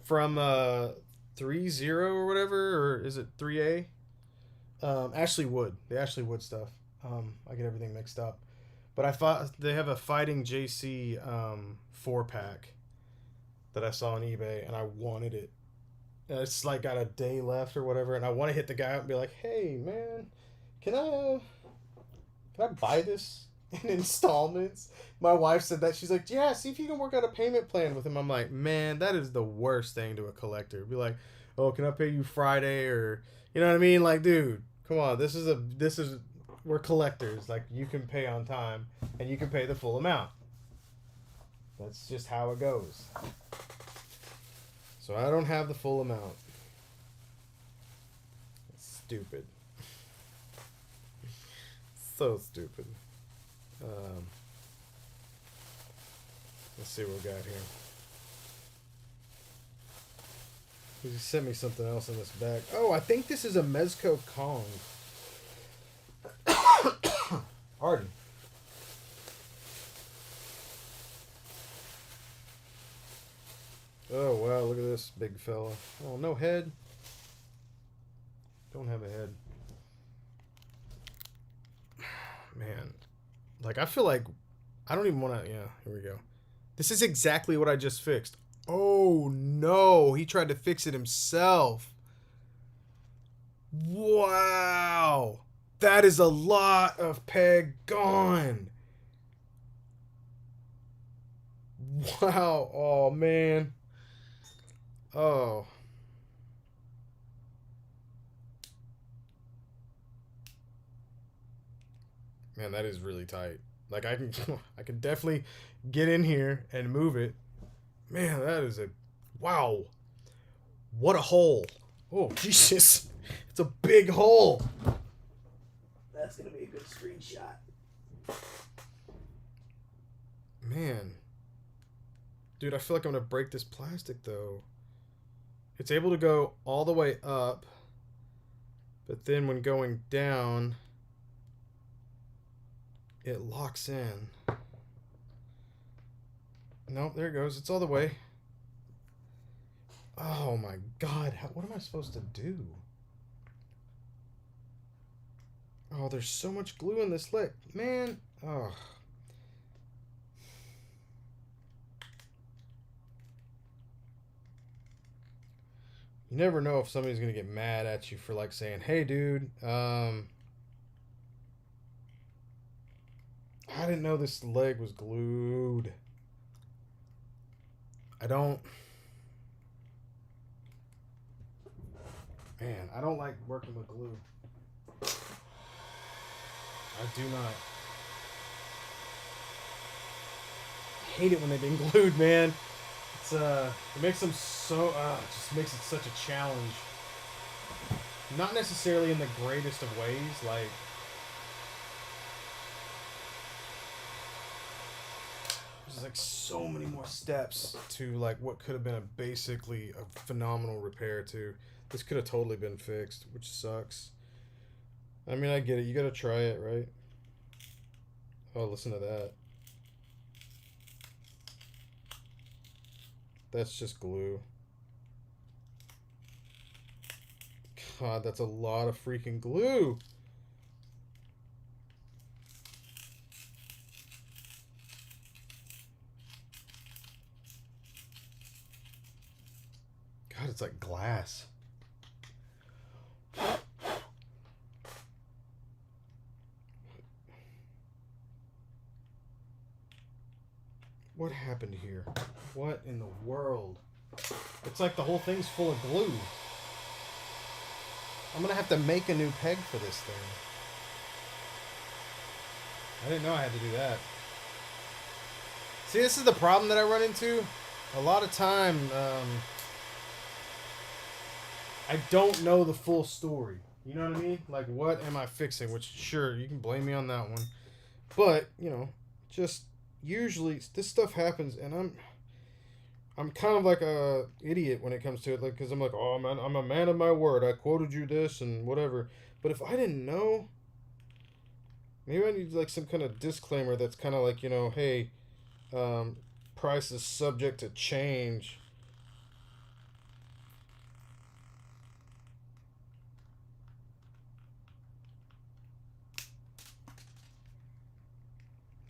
From, 3.0 or whatever, or is it 3A? Ashley Wood. The Ashley Wood stuff. I get everything mixed up. But I thought they have a Fighting JC, 4-pack. That I saw on eBay, and I wanted it. It's like got a day left or whatever, and I want to hit the guy up and be like, "Hey, man, can I buy this in installments?" My wife said that. She's like, "Yeah, see if you can work out a payment plan with him." I'm like, "Man, that is the worst thing to a collector." Be like, "Oh, can I pay you Friday?" Or you know what I mean? Like, dude, come on. We're collectors. Like, you can pay on time, and you can pay the full amount. That's just how it goes. So I don't have the full amount. It's stupid. So stupid. Let's see what we got here. He sent me something else in this bag. Oh, I think this is a Mezco Kong. Pardon. Oh, wow, look at this big fella. Oh, no head. Don't have a head. Man. Like, I feel like... I don't even want to... Yeah, here we go. This is exactly what I just fixed. Oh, no. He tried to fix it himself. Wow. That is a lot of peg gone. Wow. Oh, man. Oh. Man, that is really tight. Like I can, I can definitely get in here and move it. Man, that is a, wow. What a hole. Oh, Jesus. It's a big hole. That's going to be a good screenshot. Man. Dude, I feel like I'm going to break this plastic, though. It's able to go all the way up. But then when going down, it locks in. Nope, there it goes. It's all the way. Oh my God. What am I supposed to do? Oh, there's so much glue in this lick. Man. Oh. You never know if somebody's going to get mad at you for like saying, hey, dude, I didn't know this leg was glued. I don't like working with glue. I do not. I hate it when they've been glued, man. It's it makes them so it just makes it such a challenge. Not necessarily in the greatest of ways, like there's like so many more steps to like what could have been basically a phenomenal repair to. This could have totally been fixed, which sucks. I mean, I get it. You gotta try it, right? Oh, listen to that. That's just glue. God, that's a lot of freaking glue. God, it's like glass. What happened here? What in the world? It's like the whole thing's full of glue. I'm gonna have to make a new peg for this thing. I didn't know I had to do that. See, this is the problem that I run into. A lot of time, I don't know the full story. You know what I mean? Like, what am I fixing? Which, sure, you can blame me on that one. But, you know, just usually this stuff happens, and I'm kind of like a idiot when it comes to it, like, because I'm like, oh man, I'm a man of my word. I quoted you this and whatever. But if I didn't know, maybe I need like some kind of disclaimer that's kind of like, you know, hey, price is subject to change.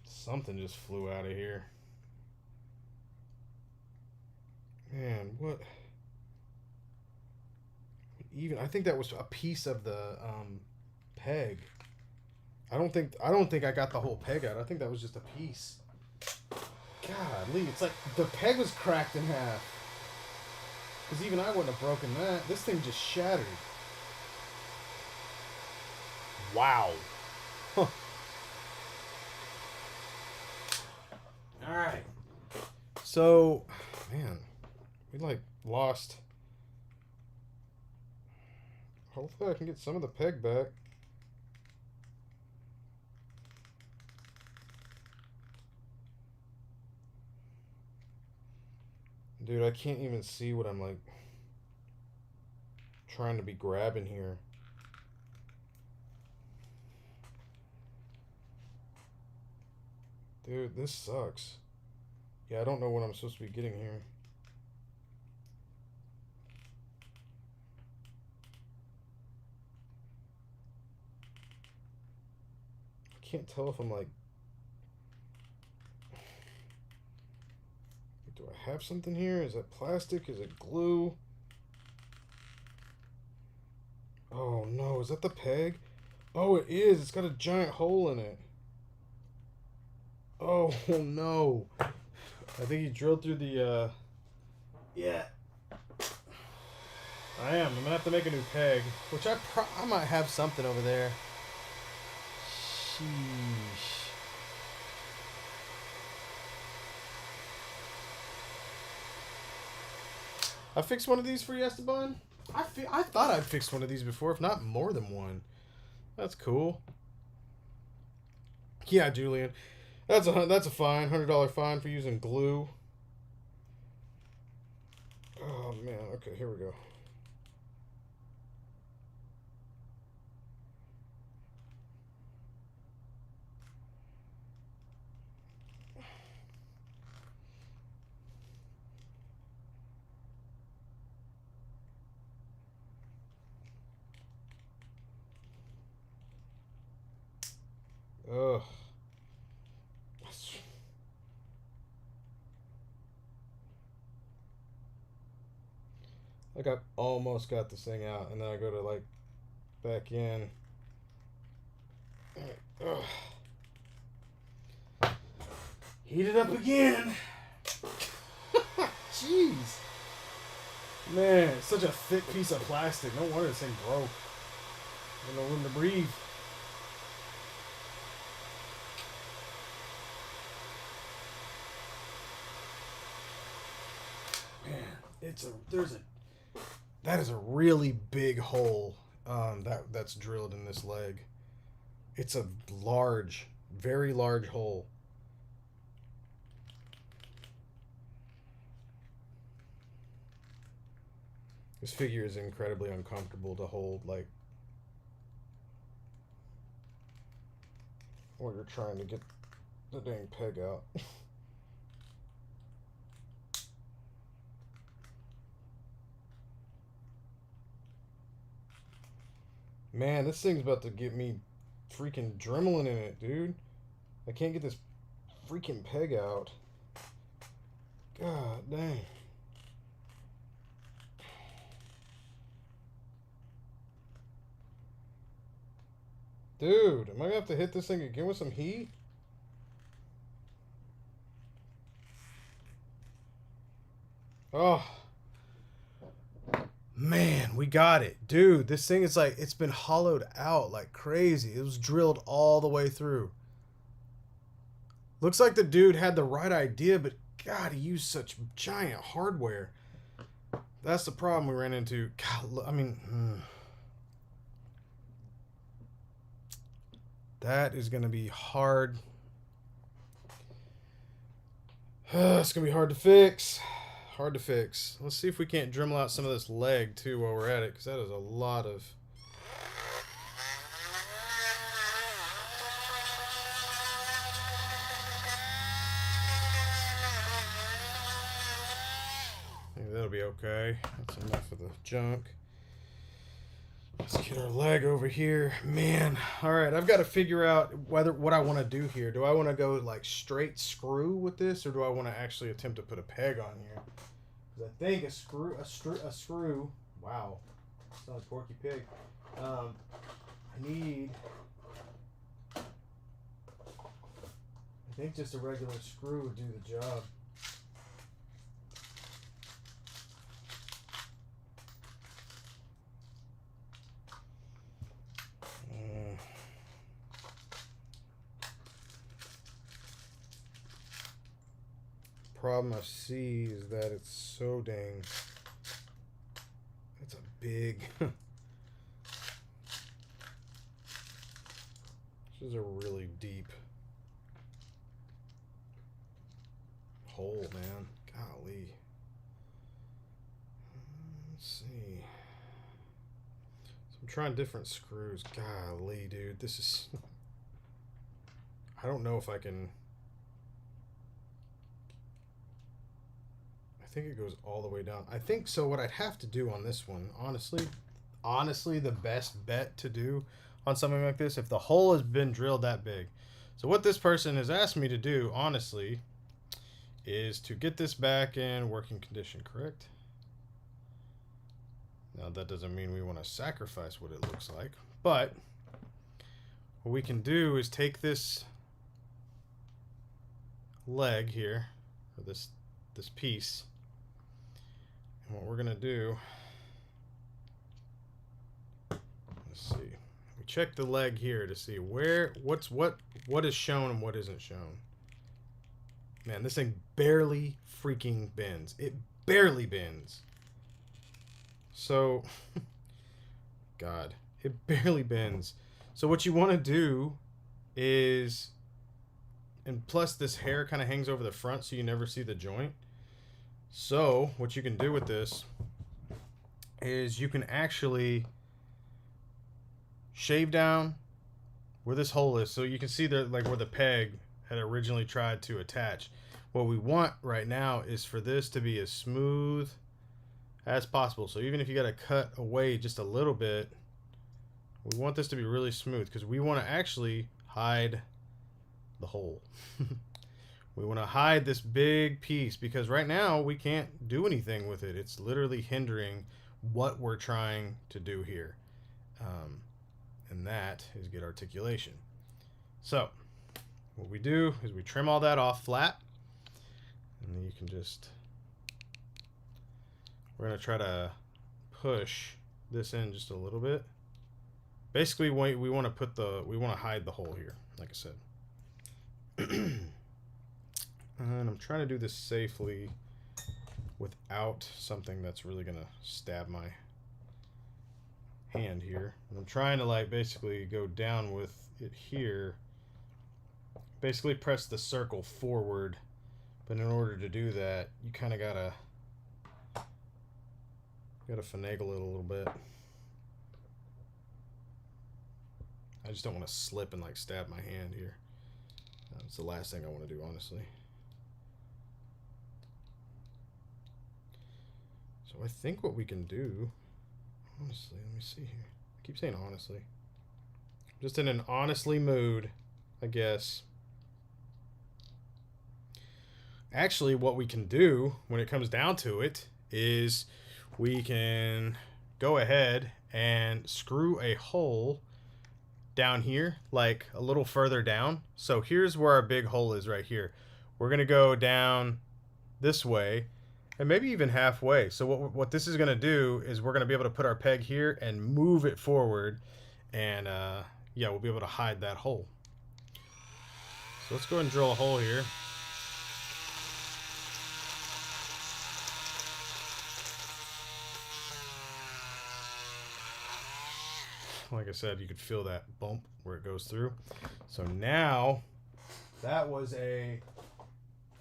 Something just flew out of here. Man, what? Even I think that was a piece of the peg. I don't think I got the whole peg out. I think that was just a piece. Golly, it's like the peg was cracked in half. Because even I wouldn't have broken that. This thing just shattered. Wow. Huh. Alright. So, man, we like lost. Hopefully I can get some of the peg back. Dude, I can't even see what I'm like trying to be grabbing here. Dude, this sucks. Yeah, I don't know what I'm supposed to be getting here. I can't tell if I'm like... Do I have something here? Is that plastic? Is it glue? Oh no, is that the peg? Oh, it is. It's got a giant hole in it. Oh no. I think he drilled through the, Yeah. I am. I'm gonna have to make a new peg. Which I might have something over there. Jeez. I fixed one of these for you, Esteban. I thought I'd fixed one of these before, if not more than one. That's cool. Yeah, Julian. That's a fine, $100 fine for using glue. Oh man, okay, here we go. Ugh. Like I almost got this thing out, and then I go to like back in. Ugh. Heat it up again. Jeez. Man, it's such a thick piece of plastic. No wonder this thing broke. No room to breathe. Man, that is a really big hole that's drilled in this leg. It's a large, very large hole. This figure is incredibly uncomfortable to hold, like, or you're trying to get the dang peg out. Man, this thing's about to get me freaking dremeling in it, dude. I can't get this freaking peg out. God dang. Dude, am I gonna have to hit this thing again with some heat? Oh. Man, we got it. Dude, this thing is like, it's been hollowed out like crazy. It was drilled all the way through. Looks like the dude had the right idea, but God, he used such giant hardware. That's the problem we ran into. God, I mean, that is going to be hard. It's going to be hard to fix. Hard to fix. Let's see if we can't Dremel out some of this leg too while we're at it, because that is a lot of... I think that'll be okay. That's enough of the junk. Let's get our leg over here. Man, alright, I've got to figure out what I want to do here. Do I want to go like straight screw with this, or do I want to actually attempt to put a peg on here? Because I think a screw, wow, sounds like Porky Pig. I think just a regular screw would do the job. Problem I see is that it's so dang, it's a big this is a really deep hole, man. Golly. Let's see, so I'm trying different screws. Golly, dude, this is I don't know if I can. I think it goes all the way down. I think so. What I'd have to do on this one, honestly, the best bet to do on something like this, if the hole has been drilled that big. So what this person has asked me to do, honestly, is to get this back in working condition, correct? Now that doesn't mean we want to sacrifice what it looks like, but what we can do is take this leg here, or this piece. And what we're gonna do, let's see. We check the leg here to see what is shown and what isn't shown. Man, this thing barely freaking bends. It barely bends. So, God, it barely bends. So what you want to do is, and plus this hair kind of hangs over the front so you never see the joint. So what you can do with this is you can actually shave down where this hole is, so you can see that, like, where the peg had originally tried to attach. What we want right now is for this to be as smooth as possible. So even if you got to cut away just a little bit, we want this to be really smooth because we want to actually hide the hole. We want to hide this big piece because right now we can't do anything with it. It's literally hindering what we're trying to do here. And that is get articulation. So what we do is we trim all that off flat, and then you can just, we're going to try to push this in just a little bit. Basically, we want to hide the hole here, like I said. And I'm trying to do this safely without something that's really going to stab my hand here. And I'm trying to, like, basically go down with it here. Basically press the circle forward, but in order to do that, you kind of gotta finagle it a little bit. I just don't want to slip and, like, stab my hand here. That's the last thing I want to do, honestly. So I think what we can do, honestly, let me see here. I keep saying honestly. Just in an honestly mood, I guess. Actually, what we can do when it comes down to it is we can go ahead and screw a hole down here, like a little further down. So here's where our big hole is right here. We're going to go down this way and maybe even halfway. So what this is going to do is we're going to be able to put our peg here and move it forward, and yeah, we'll be able to hide that hole. So let's go ahead and drill a hole here. Like I said, you could feel that bump where it goes through. So now, that was a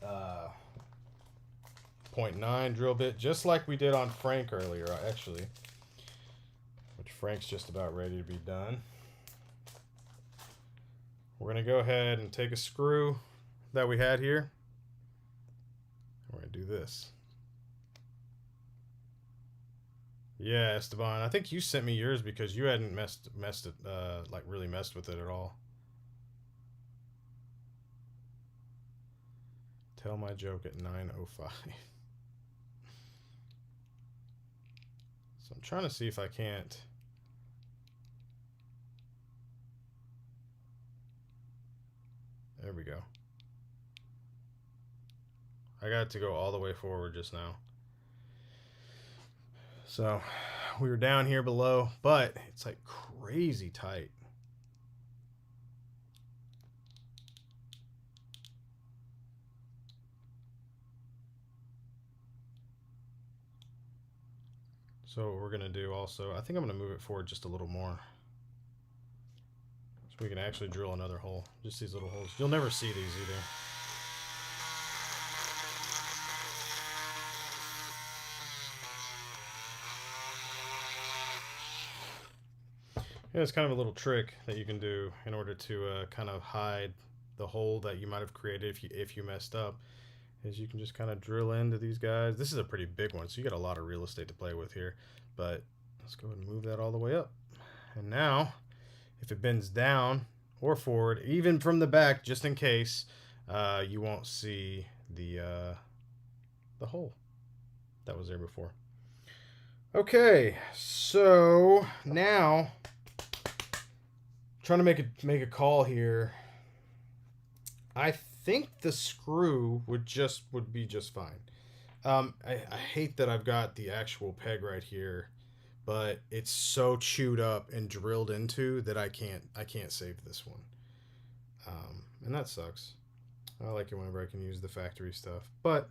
0.9 drill bit, just like we did on Frank earlier, actually. Which Frank's just about ready to be done. We're going to go ahead and take a screw that we had here. We're going to do this. Yeah, Esteban, I think you sent me yours because you hadn't messed it, like really messed with it at all. Tell my joke at 9:05. So I'm trying to see if I can't. There we go. I got to go all the way forward just now. So we were down here below, but it's like crazy tight. So what we're going to do also, I think I'm going to move it forward just a little more, so we can actually drill another hole. Just these little holes. You'll never see these either. Yeah, it's kind of a little trick that you can do in order to kind of hide the hole that you might have created if you messed up. Is you can just kind of drill into these guys. This is a pretty big one, so you got a lot of real estate to play with here. But let's go ahead and move that all the way up. And now, if it bends down or forward, even from the back, just in case, you won't see the hole that was there before. Okay, so now trying to make a call here. I think the screw would be just fine. I hate that I've got the actual peg right here, but it's so chewed up and drilled into that I can't save this one. And that sucks. I like it whenever I can use the factory stuff, but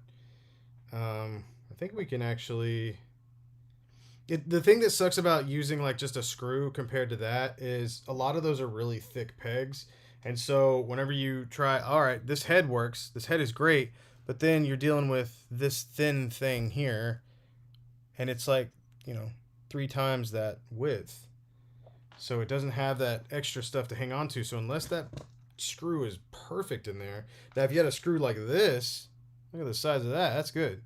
I think we can actually The thing that sucks about using like just a screw compared to that is a lot of those are really thick pegs. And so whenever you try, all right, this head works, this head is great, but then you're dealing with this thin thing here, and it's like, you know, 3 times that width. So it doesn't have that extra stuff to hang on to. So unless that screw is perfect in there, now if you had a screw like this, look at the size of that, that's good.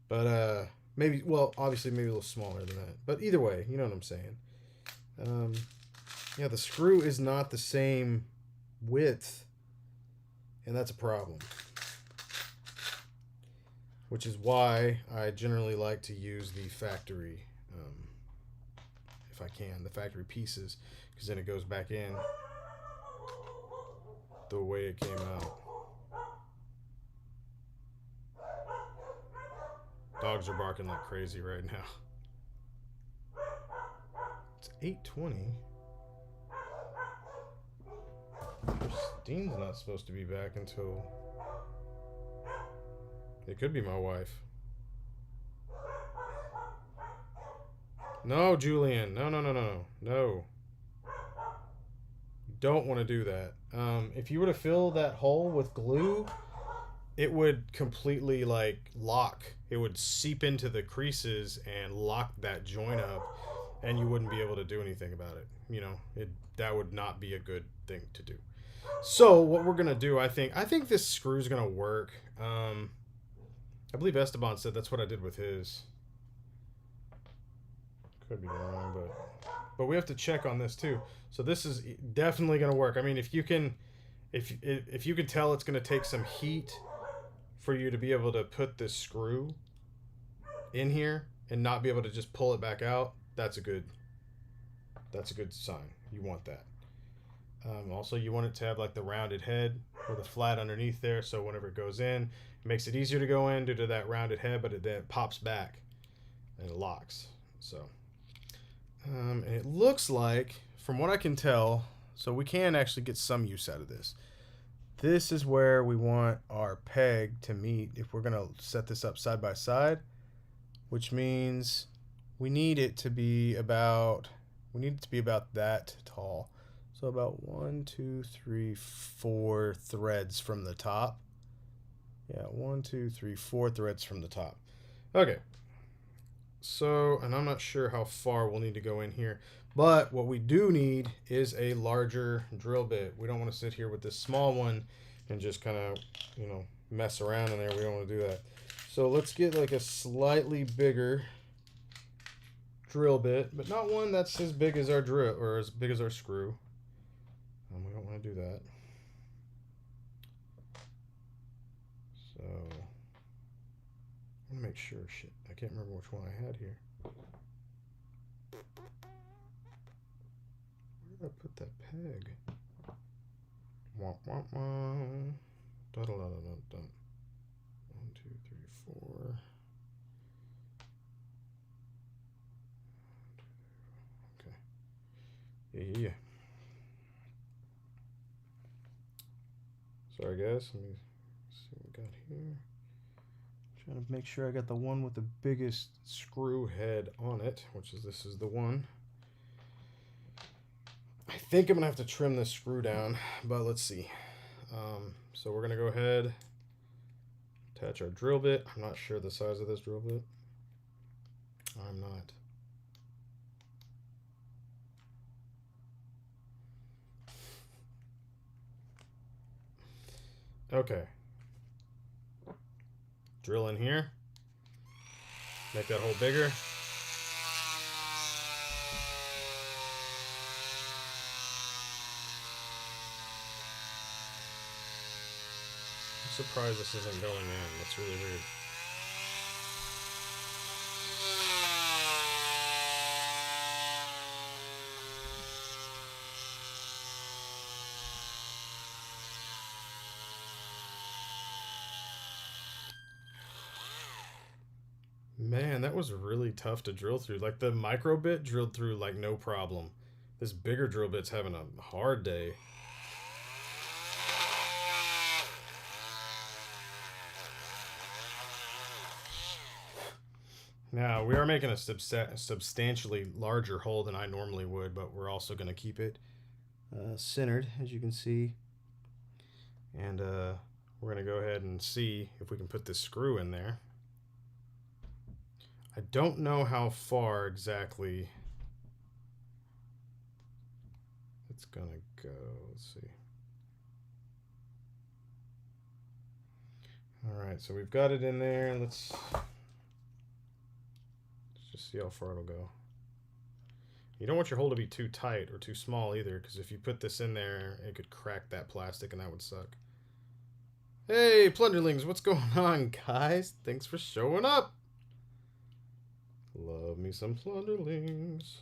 But maybe, well, obviously maybe a little smaller than that. But either way, you know what I'm saying. Yeah, the screw is not the same width, and that's a problem. Which is why I generally like to use the factory, if I can, the factory pieces, because then it goes back in the way it came out. Dogs are barking like crazy right now. It's 8:20. Christine's not supposed to be back until... It could be my wife. No, Julian. No, no, no, no. No. You don't want to do that. If you were to fill that hole with glue, it would completely like lock. It would seep into the creases and lock that joint up, and you wouldn't be able to do anything about it. You know, that would not be a good thing to do. So what we're gonna do, I think this screw is gonna work. I believe Esteban said that's what I did with his. Could be wrong, but we have to check on this too. So this is definitely gonna work. I mean, if you can tell it's gonna take some heat for you to be able to put this screw in here and not be able to just pull it back out, that's a good sign. You want that. Also, you want it to have like the rounded head with a flat underneath there, so whenever it goes in, it makes it easier to go in due to that rounded head, but then it pops back and it locks. So, and it looks like, from what I can tell, so we can actually get some use out of this. This is where we want our peg to meet if we're going to set this up side by side, which means we need it to be about that tall. So about 1, 2, 3, 4 threads from the top. Yeah, 1, 2, 3, 4 threads from the top. Okay. So, and I'm not sure how far we'll need to go in here, but what we do need is a larger drill bit. We don't want to sit here with this small one and just kind of, you know, mess around in there. We don't want to do that. So let's get like a slightly bigger drill bit, but not one that's as big as our drill or as big as our screw. We don't want to do that. So, I want to make sure. Shit, I can't remember which one I had here. Where did I put that peg? Wah, wah, wah. Da, da, da, da, da. 1, 2, 3, 4. Okay. Yeah. Sorry, guys. Let me see what we got here. Trying to make sure I got the one with the biggest screw head on it, which is this is the one. I think I'm gonna have to trim this screw down, but let's see. So we're gonna go ahead, attach our drill bit. I'm not sure the size of this drill bit. I'm not. Okay. Drill in here. Make that hole bigger. I'm surprised this isn't going in. That's really weird. Man, that was really tough to drill through. Like the micro bit drilled through like no problem. This bigger drill bit's having a hard day. Now, we are making a substantially larger hole than I normally would, but we're also going to keep it centered, as you can see. And we're going to go ahead and see if we can put this screw in there. I don't know how far exactly it's going to go. Let's see. All right, so we've got it in there. Let's just see how far it'll go. You don't want your hole to be too tight or too small either, because if you put this in there, it could crack that plastic and that would suck. Hey, Plunderlings, what's going on, guys? Thanks for showing up. Love me some Plunderlings.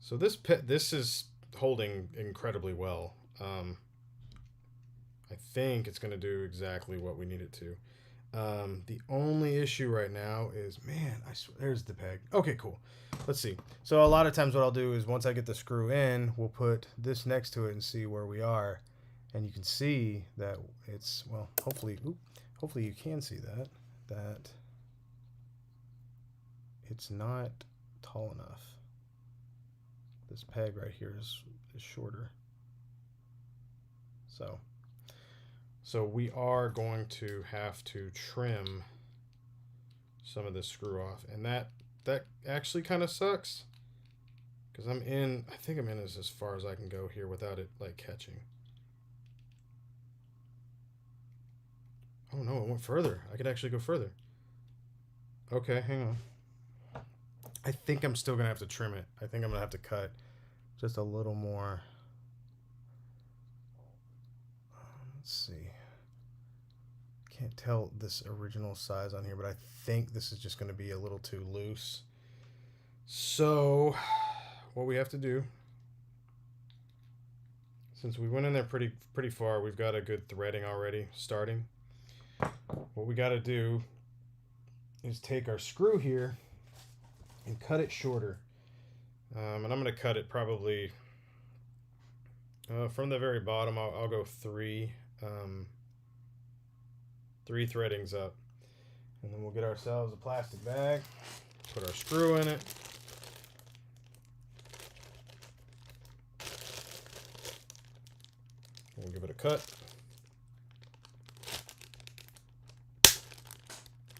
So this is holding incredibly well. I think it's going to do exactly what we need it to. The only issue right now is, man, I swear, there's the peg. Okay, cool. Let's see. So a lot of times what I'll do is once I get the screw in, we'll put this next to it and see where we are. And you can see that it's, well, hopefully you can see that it's not tall enough. This peg right here is shorter. So we are going to have to trim some of this screw off, and that actually kind of sucks because I think I'm in as far as I can go here without it like catching. Oh no, it went further. I could actually go further. Okay, hang on. I think I'm still gonna have to trim it. I think I'm gonna have to cut just a little more. Let's see. Can't tell this original size on here, but I think this is just going to be a little too loose. So what we have to do, since we went in there pretty far, we've got a good threading already starting. What we got to do is take our screw here and cut it shorter. And I'm going to cut it probably from the very bottom. I'll go three threadings up, and then we'll get ourselves a plastic bag, put our screw in it, we'll give it a cut.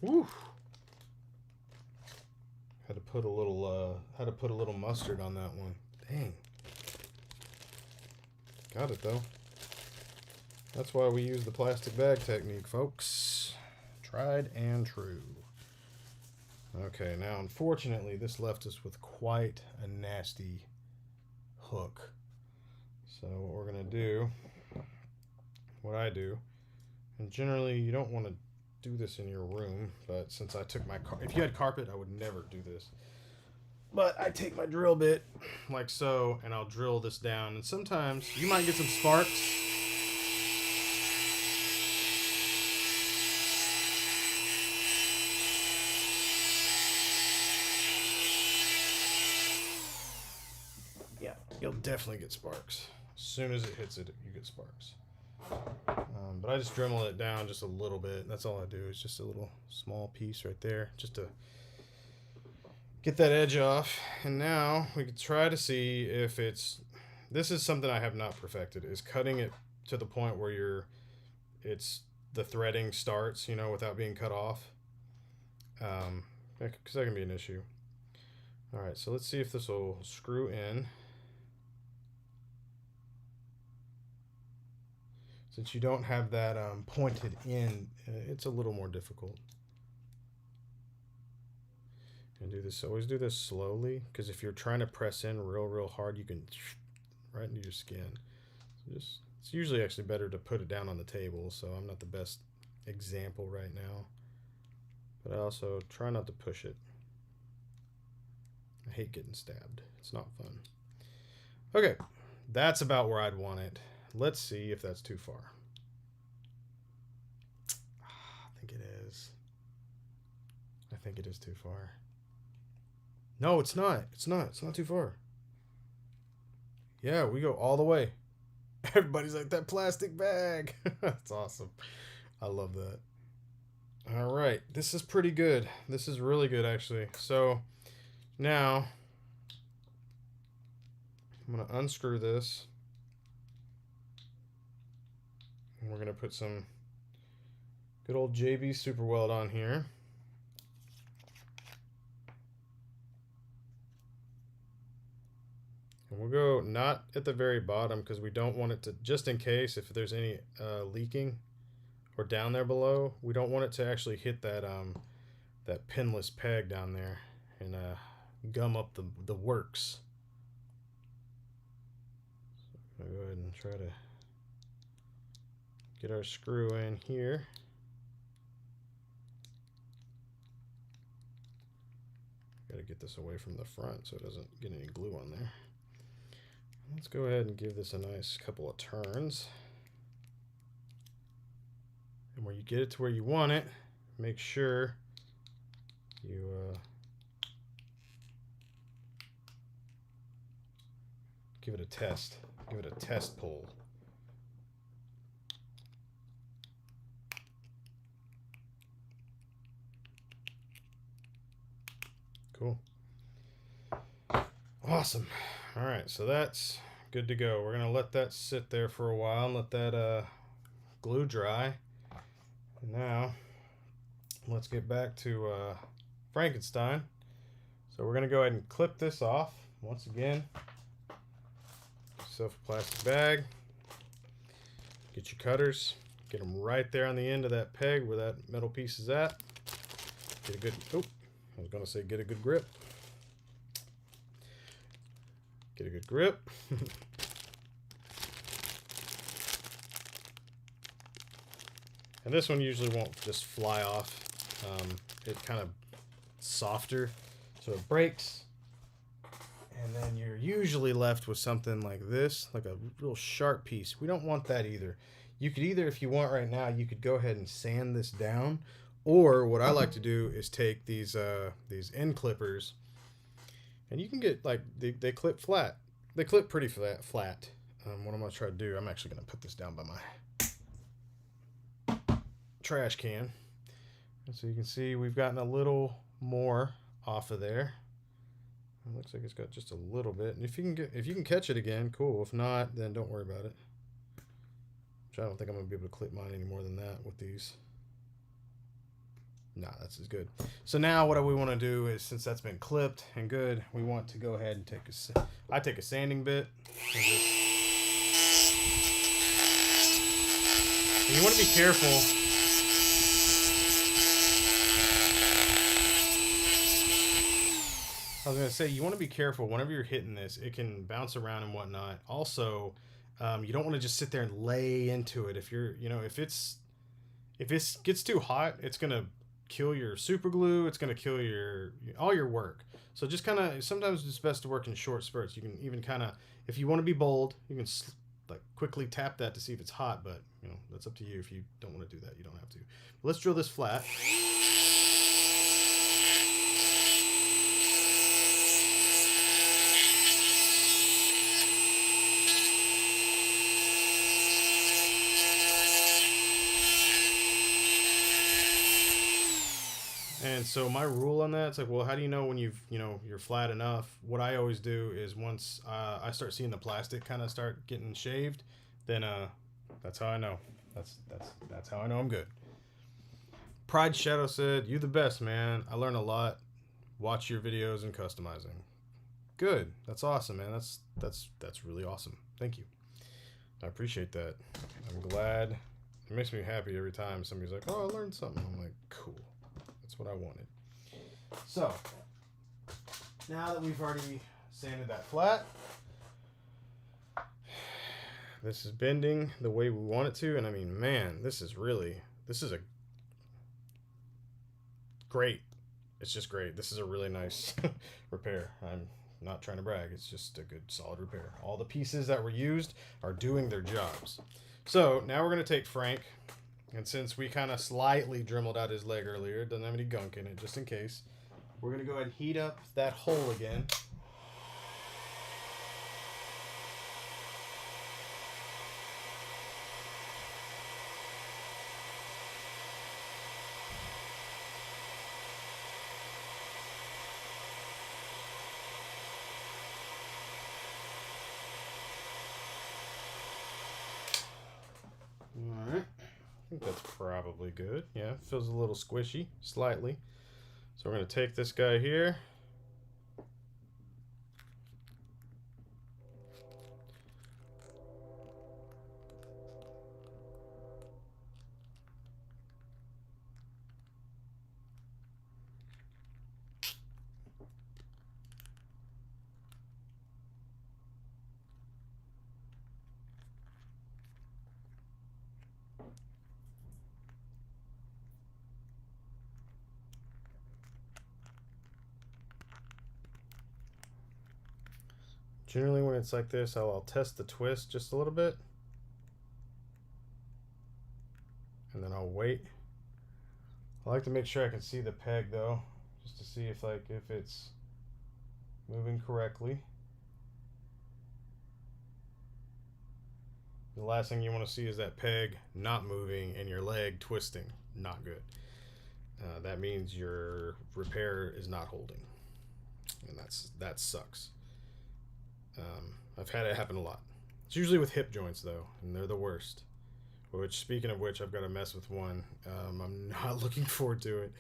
Woo! Had to put a little mustard on that one. Dang. Got it though. That's why we use the plastic bag technique, folks. Tried and true. Okay, now unfortunately this left us with quite a nasty hook. So what we're gonna do, what I do, and generally you don't want to do this in your room, but since I took my if you had carpet, I would never do this. But I take my drill bit like so, and I'll drill this down, and sometimes you might get some sparks. Yeah, you'll definitely get sparks. As soon as it hits it, you get sparks. But I just Dremel it down just a little bit. That's all I do. It's just a little small piece right there, just to get that edge off. And now we can try to see if it's, this is something I have not perfected, is cutting it to the point where the threading starts, you know, without being cut off. Because that can be an issue. All right, so let's see if this will screw in. Since you don't have that pointed in, it's a little more difficult. And do this. Always do this slowly, because if you're trying to press in real hard, you can right into your skin. So it's usually actually better to put it down on the table. So I'm not the best example right now, but I also try not to push it. I hate getting stabbed. It's not fun. Okay, that's about where I'd want it. Let's see if that's too far. I think it is. I think it is too far. No, it's not. It's not. It's not too far. Yeah, we go all the way. Everybody's like, that plastic bag. That's awesome. I love that. All right, this is pretty good. This is really good, actually. So now I'm gonna unscrew this, and we're gonna put some good old JB Super Weld on here. And we'll go not at the very bottom because we don't want it to, just in case if there's any leaking or down there below, we don't want it to actually hit that that pinless peg down there and gum up the works. So I'll go ahead and try to get our screw in here. Got to get this away from the front so it doesn't get any glue on there. Let's go ahead and give this a nice couple of turns. And where you get it to where you want it, make sure you give it a test. Give it a test pull. Cool. Awesome. All right, so that's good to go. We're gonna let that sit there for a while and let that glue dry. And now let's get back to Frankenstein. So we're gonna go ahead and clip this off once again. Get yourself a plastic bag. Get your cutters. Get them right there on the end of that peg where that metal piece is at. Get a good. Oh, I was gonna say get a good grip. Get a good grip. And this one usually won't just fly off. It's kind of softer, so it breaks. And then you're usually left with something like this, like a real sharp piece. We don't want that either. You could either, if you want right now, you could go ahead and sand this down. Or what I like to do is take these end clippers, and you can get like they clip flat. They clip pretty flat. What I'm gonna try to do, I'm actually gonna put this down by my trash can, and so you can see we've gotten a little more off of there. It looks like it's got just a little bit, and if you can catch it again, cool. If not, then don't worry about it. Which I don't think I'm gonna be able to clip mine any more than that with these. Nah, that's as good. So now what we want to do is, since that's been clipped and good, we want to go ahead and take I take a sanding bit. And you want to be careful. I was going to say, you want to be careful whenever you're hitting this. It can bounce around and whatnot. Also, you don't want to just sit there and lay into it. If you're, if it gets too hot, it's going to kill your super glue. It's going to kill all your work. So just kind of, sometimes it's best to work in short spurts. You can even kind of, if you want to be bold, you can like quickly tap that to see if it's hot, but that's up to you. If you don't want to do that, you don't have to. But let's drill this flat. And so my rule on that, it's like, well, how do you know when you're flat enough? What I always do is once I start seeing the plastic kind of start getting shaved, then that's how I know. That's how I know I'm good. Pride Shadow said, "You the best, man. I learn a lot. Watch your videos and customizing." Good. That's awesome, man. That's really awesome. Thank you. I appreciate that. I'm glad. It makes me happy every time somebody's like, "Oh, I learned something." I'm like, cool. That's what I wanted. So, now that we've already sanded that flat, this is bending the way we want it to, and I mean, man, this is a great, it's just great. This is a really nice repair. I'm not trying to brag, it's just a good, solid repair. All the pieces that were used are doing their jobs. So, now we're going to take Frank. And since we kind of slightly dremeled out his leg earlier, it doesn't have any gunk in it, just in case, we're going to go ahead and heat up that hole again. think that's probably good. Yeah, feels a little squishy, slightly. So we're going to take this guy here. Generally when it's like this, I'll test the twist just a little bit. And then I'll wait. I like to make sure I can see the peg though, just to see if it's moving correctly. The last thing you want to see is that peg not moving and your leg twisting. Not good. That means your repair is not holding, and that sucks. I've had it happen a lot. It's usually with hip joints though, and they're the worst. Which, speaking of which, I've got to mess with one. I'm not looking forward to it.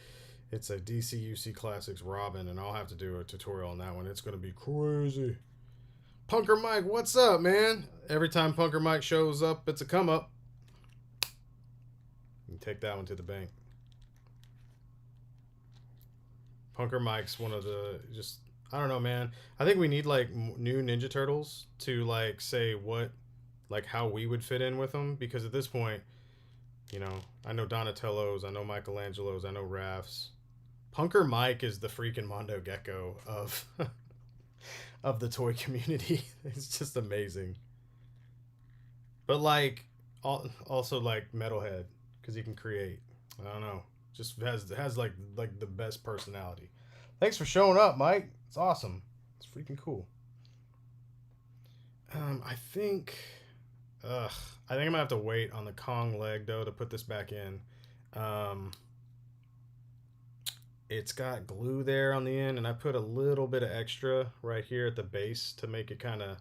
It's a DCUC Classics Robin, and I'll have to do a tutorial on that one. It's going to be crazy. Punker Mike, what's up, man? Every time Punker Mike shows up, it's a come up. You take that one to the bank. Punker Mike's one of the just, I don't know, man. I think we need like new Ninja Turtles to like say what, like how we would fit in with them, because at this point, you know, I know Donatello's, I know Michelangelo's, I know Raph's. Punker Mike is the freaking Mondo Gecko of of the toy community. It's just amazing. But like also like Metalhead, because he can create. I don't know. Just has like the best personality. Thanks for showing up, Mike. It's awesome. It's freaking cool. I think I'm gonna have to wait on the Kong leg though to put this back in. It's got glue there on the end, and I put a little bit of extra right here at the base to make it kind of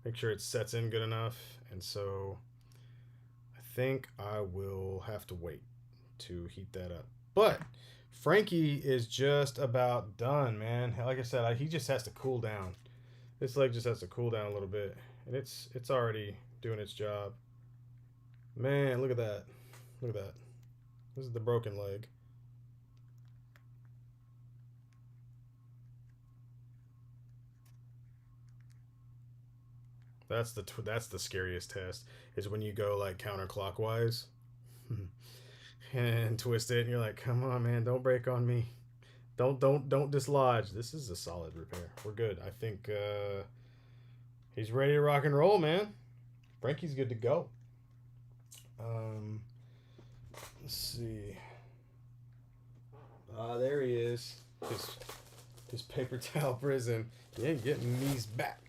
make sure it sets in good enough. And so I think I will have to wait to heat that up. But Frankie is just about done, man. Like I said, he just has to cool down. This leg just has to cool down a little bit, and it's already doing its job. Man, look at that. Look at that. This is the broken leg. That's the scariest test, is when you go like counterclockwise and twist it, and you're like, come on, man, don't break on me. Don't dislodge. This is a solid repair. We're good. I think he's ready to rock and roll, man. Frankie's good to go. Let's see. There he is. His paper towel prison. He ain't getting these back.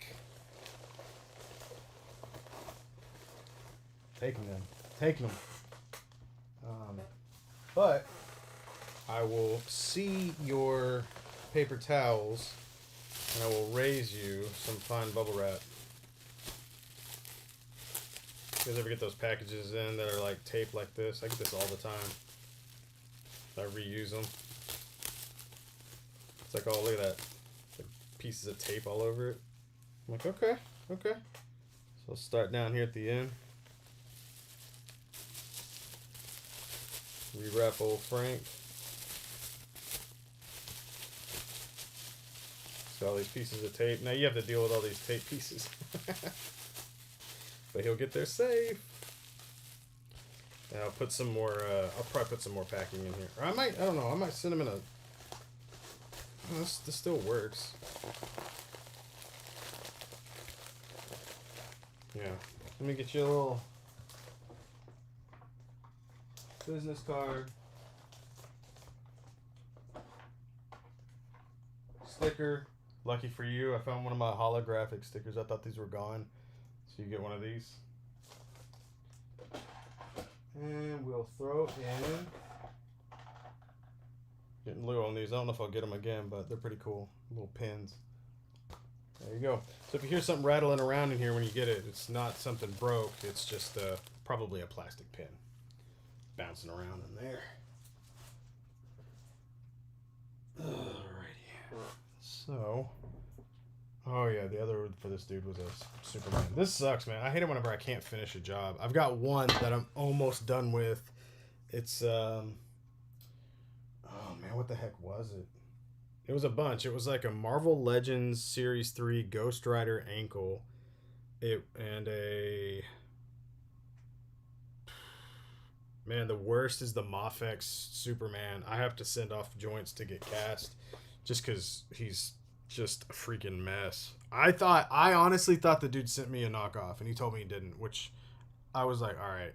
Taking them. But I will see your paper towels, and I will raise you some fine bubble wrap. You guys ever get those packages in that are like taped like this? I get this all the time. I reuse them. It's like, oh, look at that. It's like pieces of tape all over it. I'm like, okay. So I'll start down here at the end. Rewrap old Frank. So all these pieces of tape. Now you have to deal with all these tape pieces. But he'll get there safe. And I'll put some more, I'll probably put some more packing in here. Or I don't know, I might send him in a... Oh, this still works. Yeah. Let me get you a little business card. Sticker. Lucky for you, I found one of my holographic stickers. I thought these were gone. So you get one of these. And we'll throw in. Getting glue on these. I don't know if I'll get them again, but they're pretty cool. Little pins. There you go. So if you hear something rattling around in here when you get it, it's not something broke. It's just probably a plastic pin. bouncing around in there. Alrighty. So, oh yeah, the other for this dude was a Superman. This sucks, man. I hate it whenever I can't finish a job. I've got one that I'm almost done with. It's oh man, what the heck was it? It was a bunch. It was like a Marvel Legends Series 3 Ghost Rider ankle. And a... Man, the worst is the Mafex Superman. I have to send off joints to get cast just because he's just a freaking mess. I honestly thought the dude sent me a knockoff, and he told me he didn't, which I was like, all right.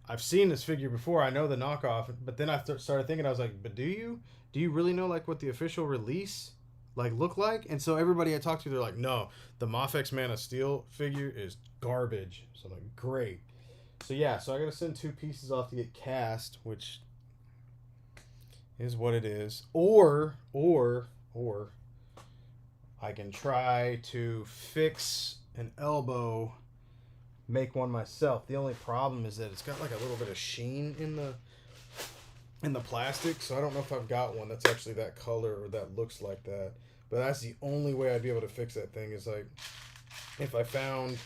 I've seen this figure before. I know the knockoff, but then I started thinking, I was like, but do you? Do you really know like what the official release like look like? And so everybody I talked to, they're like, no, the Mafex Man of Steel figure is garbage. So I'm like, great. So yeah, so I gotta send 2 pieces off to get cast, which is what it is. Or I can try to fix an elbow, make one myself. The only problem is that it's got like a little bit of sheen in the plastic, so I don't know if I've got one that's actually that color or that looks like that. But that's the only way I'd be able to fix that thing, is like if I found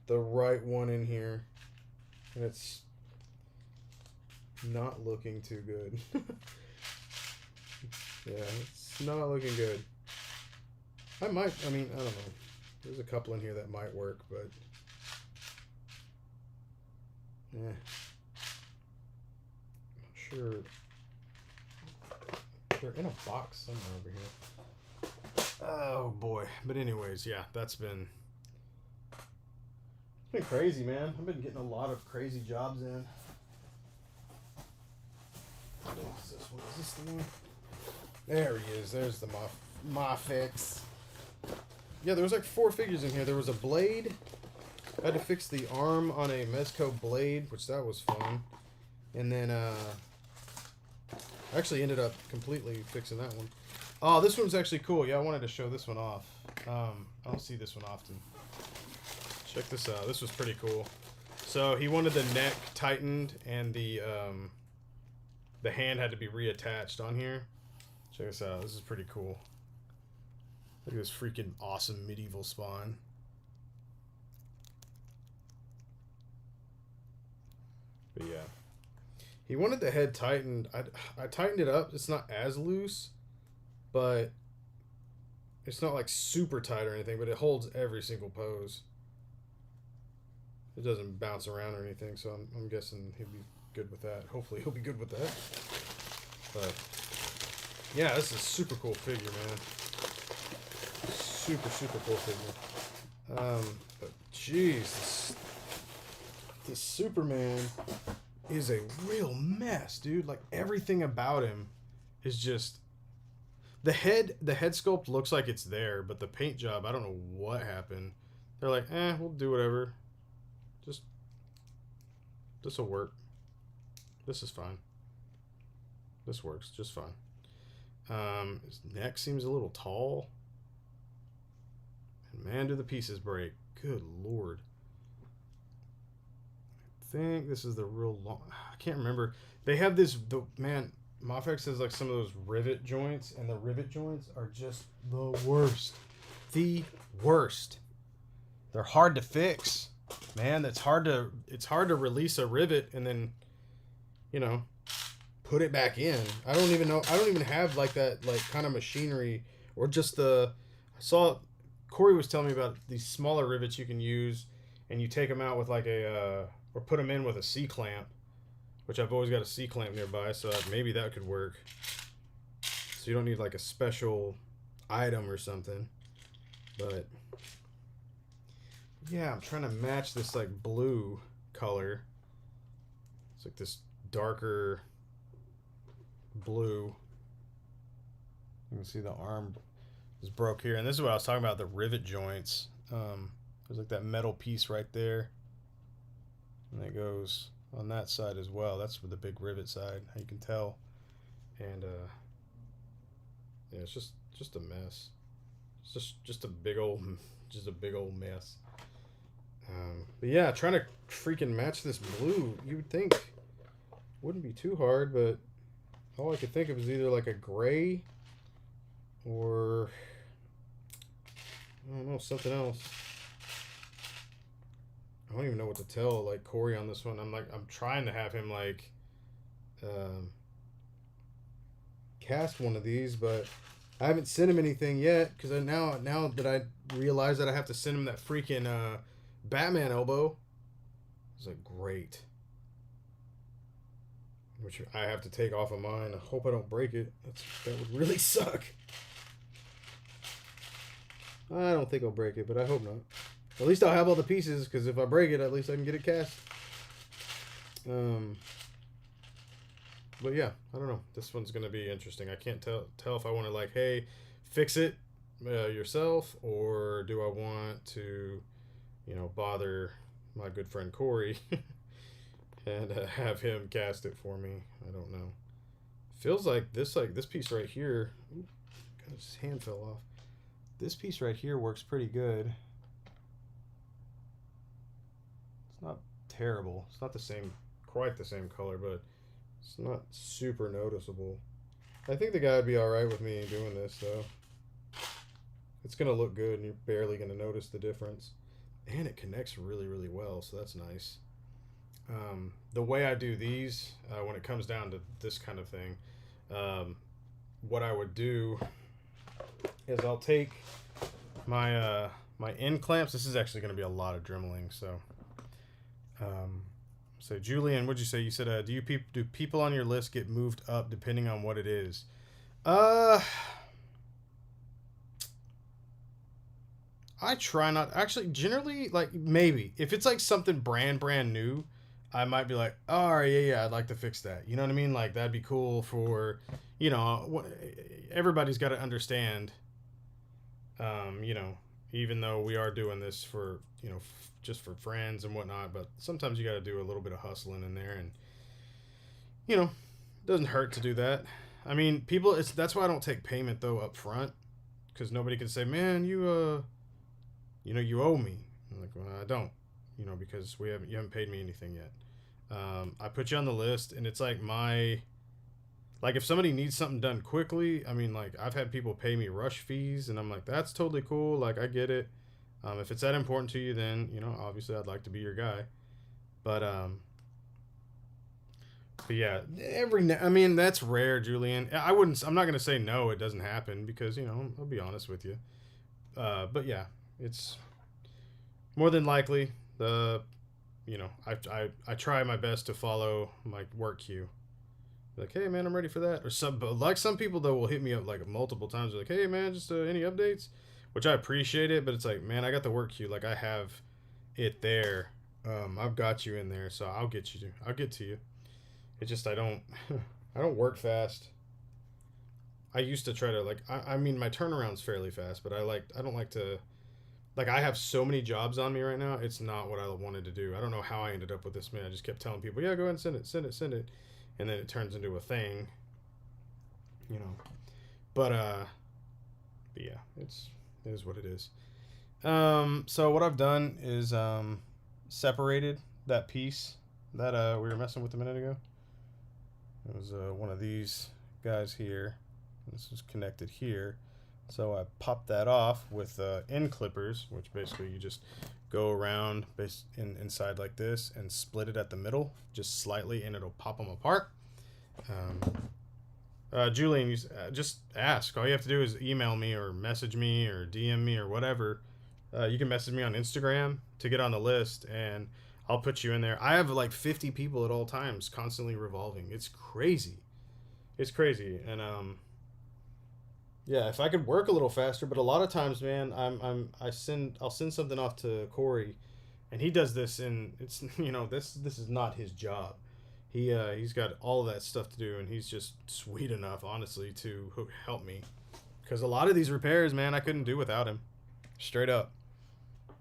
the right one in here, and it's not looking too good. Yeah, it's not looking good. I don't know. There's a couple in here that might work, but yeah. Sure, they're in a box somewhere over here. Oh boy. But anyways, yeah, it's been crazy, man. I've been getting a lot of crazy jobs in. What is this one? Is this the one? There he is. There's the Mafex. Yeah, there was like 4 figures in here. There was a blade. I had to fix the arm on a Mezco blade, which that was fun. And then I actually ended up completely fixing that one. Oh, this one's actually cool. Yeah, I wanted to show this one off. I don't see this one often. Check this out. This was pretty cool. So he wanted the neck tightened, and the hand had to be reattached on here. Check this out. This is pretty cool. Look at this freaking awesome medieval spawn. But yeah. He wanted the head tightened. I tightened it up. It's not as loose, but it's not like super tight or anything, but it holds every single pose. It doesn't bounce around or anything, so I'm guessing he'll be good with that. Hopefully he'll be good with that. But yeah, this is a super cool figure, man. Super, super cool figure. But jeez, this Superman is a real mess, dude. Like everything about him is just the head sculpt looks like it's there, but the paint job, I don't know what happened. They're like, we'll do whatever. Just this'll work. This is fine. This works just fine. His neck seems a little tall. And man, do the pieces break. Good lord. I think this is the real long. I can't remember. They have this. Mafex has like some of those rivet joints, and the rivet joints are just the worst. The worst. They're hard to fix, man. It's hard to release a rivet and then, put it back in. I don't even know. I don't even have like that kind of machinery, or just the. I saw Corey was telling me about these smaller rivets you can use, and you take them out with like a. Or put them in with a C-clamp, which I've always got a C-clamp nearby, so maybe that could work. So you don't need like a special item or something. But yeah, I'm trying to match this like blue color. It's like this darker blue. You can see the arm is broke here, and this is what I was talking about, the rivet joints. There's like that metal piece right there. And it goes on that side as well. That's with the big rivet side, how you can tell. And yeah, it's just a mess. It's just a big old mess. But yeah, trying to freaking match this blue, you would think wouldn't be too hard, but all I could think of is either like a gray or I don't know, something else. I don't even know what to tell like Corey on this one. I'm trying to have him like um, cast one of these, but I haven't sent him anything yet because now that I realize that I have to send him that freaking Batman elbow. It's like great, which I have to take off of mine. I hope I don't break it. That would really suck. I don't think I'll break it, but I hope not. At least I'll have all the pieces, because if I break it, at least I can get it cast. But yeah, I don't know. This one's gonna be interesting. I can't tell if I want to like, hey, fix it yourself, or do I want to, bother my good friend Corey and have him cast it for me. I don't know. Feels like this piece right here. Ooh, God, his hand fell off. This piece right here works pretty good. It's not terrible. It's not quite the same color, but it's not super noticeable. I think the guy would be alright with me doing this, though. It's going to look good, and you're barely going to notice the difference. And it connects really, really well, so that's nice. The way I do these, when it comes down to this kind of thing, what I would do is I'll take my my end clamps. This is actually going to be a lot of dremeling, so... So Julian, what'd you say? You said, do people on your list get moved up depending on what it is? I try not. Actually, generally, like maybe if it's like something brand new, I might be like, oh, all right, yeah, I'd like to fix that. You know what I mean? Like that'd be cool for, everybody's got to understand. Even though we are doing this for, just for friends and whatnot, but sometimes you got to do a little bit of hustling in there, and it doesn't hurt to do that. I mean, that's why I don't take payment though up front, because nobody can say, man, you owe me. I'm like, well, I don't, because you haven't paid me anything yet. I put you on the list, and it's like if somebody needs something done quickly, I mean, like I've had people pay me rush fees, and I'm like, that's totally cool. Like I get it. If it's that important to you, then, obviously I'd like to be your guy. But yeah, I mean, that's rare, Julian. I'm not going to say no, it doesn't happen, because, I'll be honest with you. But yeah, it's more than likely I try my best to follow my work queue. Like, hey man, I'm ready for that. Or some people though will hit me up like multiple times. They're like, hey man, just any updates? Which I appreciate it, but it's like, man, I got the work queue. Like I have it there. I've got you in there, so I'll get to you. It's just I don't work fast. I used to try to I mean my turnaround's fairly fast, but I don't like to, I have so many jobs on me right now. It's not what I wanted to do. I don't know how I ended up with this, man. I just kept telling people, yeah, go ahead and send it. And then it turns into a thing, but yeah, it is what it is. So what I've done is separated that piece that we were messing with a minute ago. It was one of these guys here. This is connected here, so I popped that off with end clippers, which basically you just go around inside like this and split it at the middle just slightly, and it'll pop them apart. Julian, just ask. All you have to do is email me or message me or DM me or whatever. You can message me on Instagram to get on the list, and I'll put you in there. I have like 50 people at all times constantly revolving. It's crazy. And yeah, if I could work a little faster, but a lot of times, man, I'll send something off to Corey, and he does this, and it's this is not his job. He's got all of that stuff to do, and he's just sweet enough, honestly, to help me, because a lot of these repairs, man, I couldn't do without him, straight up.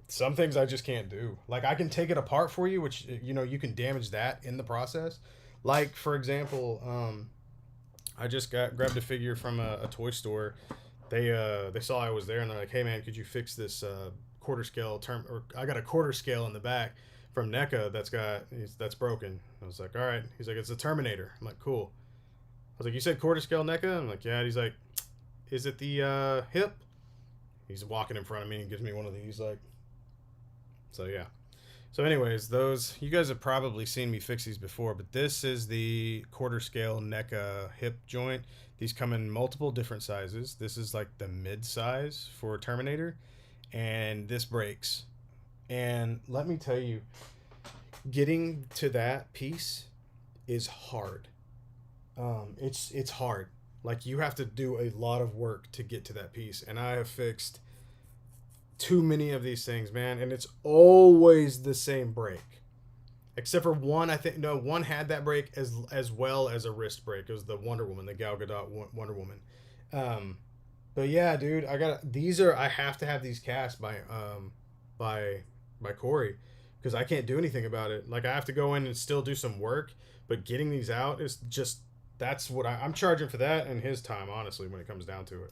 Some things I just can't do. Like I can take it apart for you, which you can damage that in the process. Like for example, I just grabbed a figure from a toy store. They saw I was there, and they're like, "Hey man, could you fix this quarter scale or I got a quarter scale in the back from NECA that's broken. I was like, all right. He's like, it's a Terminator. I'm like, cool. I was like, you said quarter scale NECA? I'm like, yeah. And he's like, is it the hip? He's walking in front of me and gives me one of these, like. So yeah. So anyways, you guys have probably seen me fix these before, but this is the quarter scale NECA hip joint. These come in multiple different sizes. This is like the mid size for Terminator, and this breaks. And let me tell you, getting to that piece is hard. It's hard. Like, you have to do a lot of work to get to that piece, and I have fixed too many of these things, man, and it's always the same break. Except for one, I think, no, one had that break as well as a wrist break. It was the Wonder Woman, the Gal Gadot Wonder Woman. But yeah, dude, I have to have these cast by Corey, because I can't do anything about it. Like, I have to go in and still do some work, but getting these out is just, that's what I'm charging for that and his time, honestly, when it comes down to it.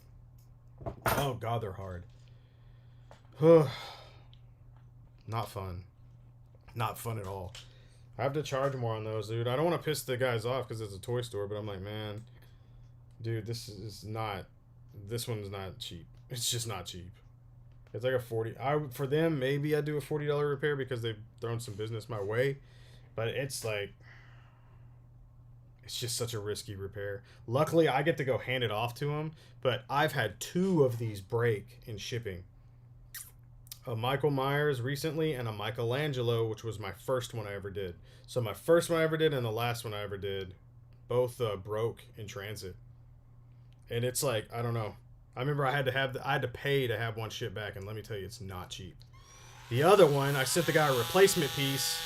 Oh God, they're hard. Not fun. Not fun at all. I have to charge more on those, dude. I don't want to piss the guys off because it's a toy store, but I'm like, man, dude, this one's not cheap. It's just not cheap. It's like a 40. For them, maybe I do a $40 repair because they've thrown some business my way, but it's like, it's just such a risky repair. Luckily, I get to go hand it off to them, but I've had 2 of these break in shipping. A Michael Myers recently and a Michelangelo, which was my first one I ever did. So my first one I ever did and the last one I ever did, both broke in transit. And it's like, I don't know. I remember I had to pay to have one shipped back, and let me tell you, it's not cheap. The other one, I sent the guy a replacement piece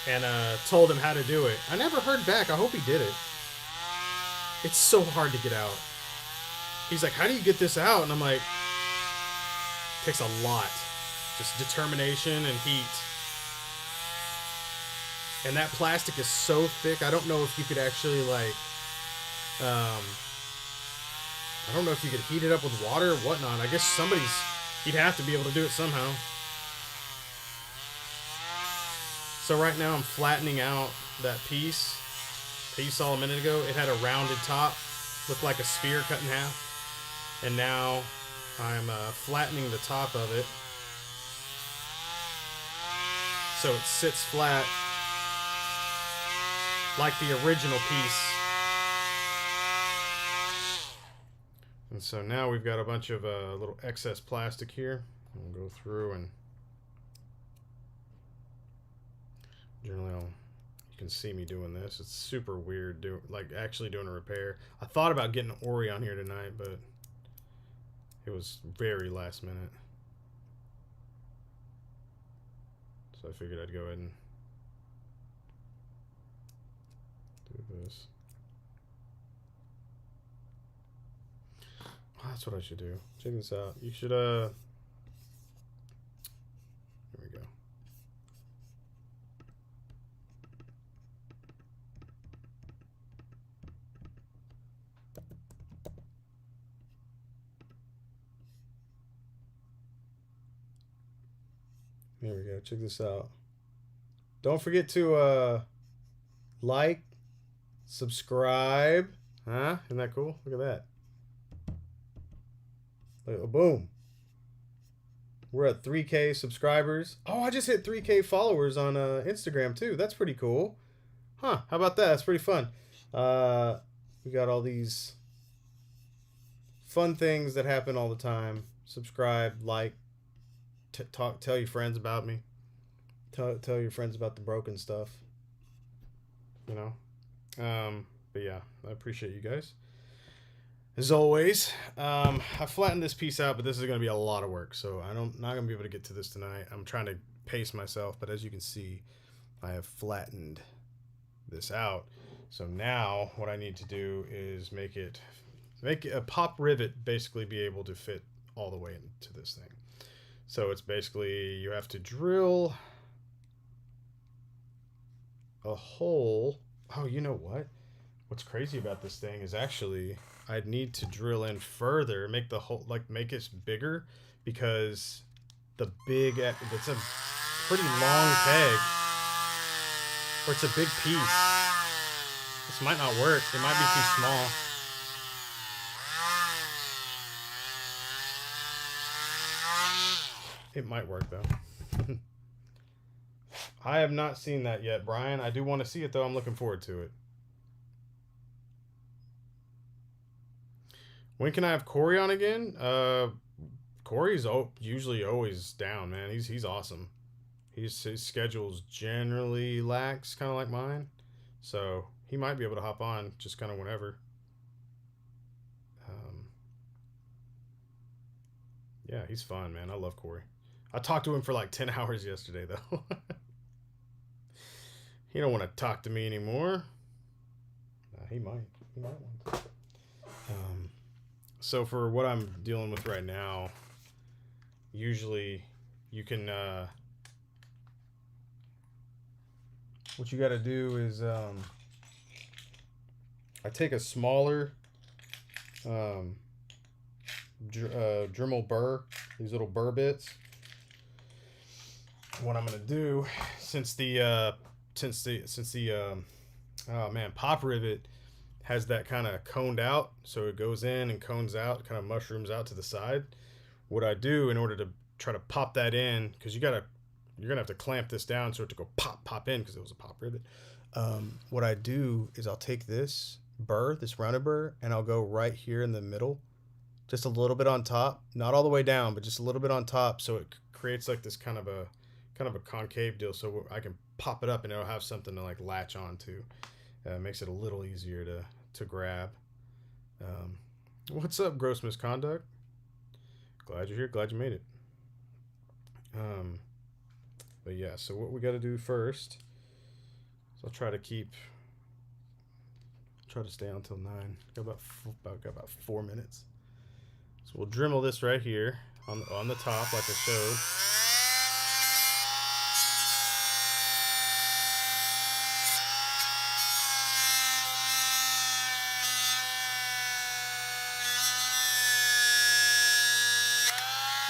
and told him how to do it. I never heard back. I hope he did it. It's so hard to get out. He's like, how do you get this out? And I'm like, it takes a lot. Just determination and heat. And that plastic is so thick, I don't know if you could actually, like, I don't know if you could heat it up with water or whatnot. I guess he'd have to be able to do it somehow. So right now I'm flattening out that piece that you saw a minute ago. It had a rounded top, looked like a sphere cut in half. And now I'm flattening the top of it so it sits flat like the original piece. And so now we've got a bunch of little excess plastic here. We'll go through and generally you can see me doing this. It's super weird actually doing a repair. I thought about getting an Ori on here tonight, but it was very last minute. So I figured I'd go ahead and do this. Oh, that's what I should do. Check this out. You should, here we go. There we go. Check this out. Don't forget to like, subscribe. Huh? Isn't that cool? Look at that. Boom. We're at 3K subscribers. Oh, I just hit 3K followers on Instagram too. That's pretty cool. Huh, how about that? That's pretty fun. We got all these fun things that happen all the time. Subscribe, like, tell your friends about me. Tell your friends about the broken stuff. You know? But yeah, I appreciate you guys. As always, I flattened this piece out, but this is going to be a lot of work, so I'm not going to be able to get to this tonight. I'm trying to pace myself, but as you can see, I have flattened this out. So now what I need to do is make a pop rivet basically be able to fit all the way into this thing. So it's basically, you have to drill a hole. Oh, you know what? What's crazy about this thing is actually I'd need to drill in further, make the hole, like make it bigger, because the big, it's a pretty long peg, or it's a big piece. This might not work. It might be too small. It might work though. I have not seen that yet, Brian. I do want to see it though. I'm looking forward to it. When can I have Corey on again? Corey's usually always down, man. He's awesome. His schedule's generally lax, kind of like mine, so he might be able to hop on just kind of whenever. Yeah, he's fun, man. I love Corey. I talked to him for like 10 hours yesterday, though. He don't want to talk to me anymore. He might. He might want to. So for what I'm dealing with right now, usually you can... what you got to do is... I take a smaller... Dremel burr, these little burr bits. What I'm gonna do, since the oh man, pop rivet has that kind of coned out, so it goes in and cones out, kind of mushrooms out to the side. What I do in order to try to pop that in, because you're gonna have to clamp this down so it to go pop in, because it was a pop rivet. What I do is I'll take this burr, this rounded burr, and I'll go right here in the middle. Just a little bit on top, not all the way down, but just a little bit on top, so it creates like this kind of a concave deal, so I can pop it up and it'll have something to like latch onto. Makes it a little easier to grab. What's up, gross misconduct? Glad you're here. Glad you made it. But yeah, so what we got to do first. So I'll try to stay on till 9. Got about 4 minutes. So we'll Dremel this right here on the top like I showed.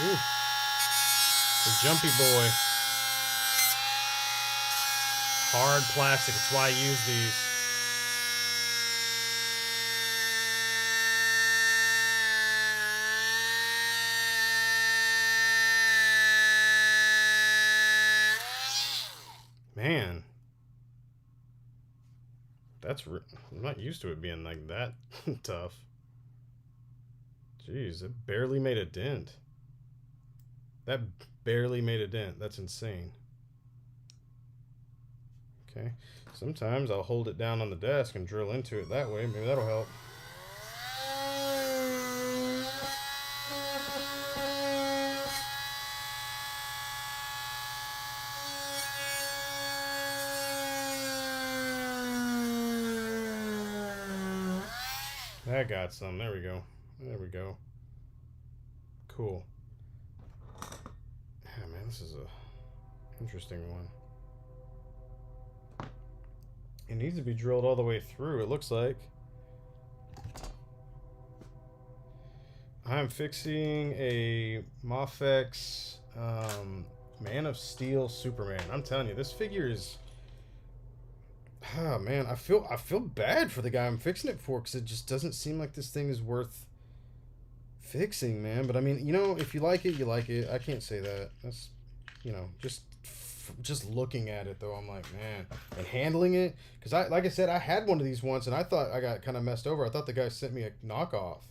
Ooh, the jumpy boy. Hard plastic, that's why I use these. Man, I'm not used to it being like that tough. Jeez, it barely made a dent. That barely made a dent. That's insane. Okay, sometimes I'll hold it down on the desk and drill into it that way. Maybe that'll help. That got some. There we go. There we go. Cool. Yeah, man, this is a interesting one. It needs to be drilled all the way through, it looks like. I'm fixing a Mafex Man of Steel Superman. I'm telling you, this figure is... Oh man, I feel bad for the guy I'm fixing it for, because it just doesn't seem like this thing is worth fixing, man. But I mean, you know, if you like it, you like it. I can't say that. That's, you know, just looking at it though, I'm like, man, and handling it, because like I said, I had one of these once, and I thought I got kind of messed over. I thought the guy sent me a knockoff.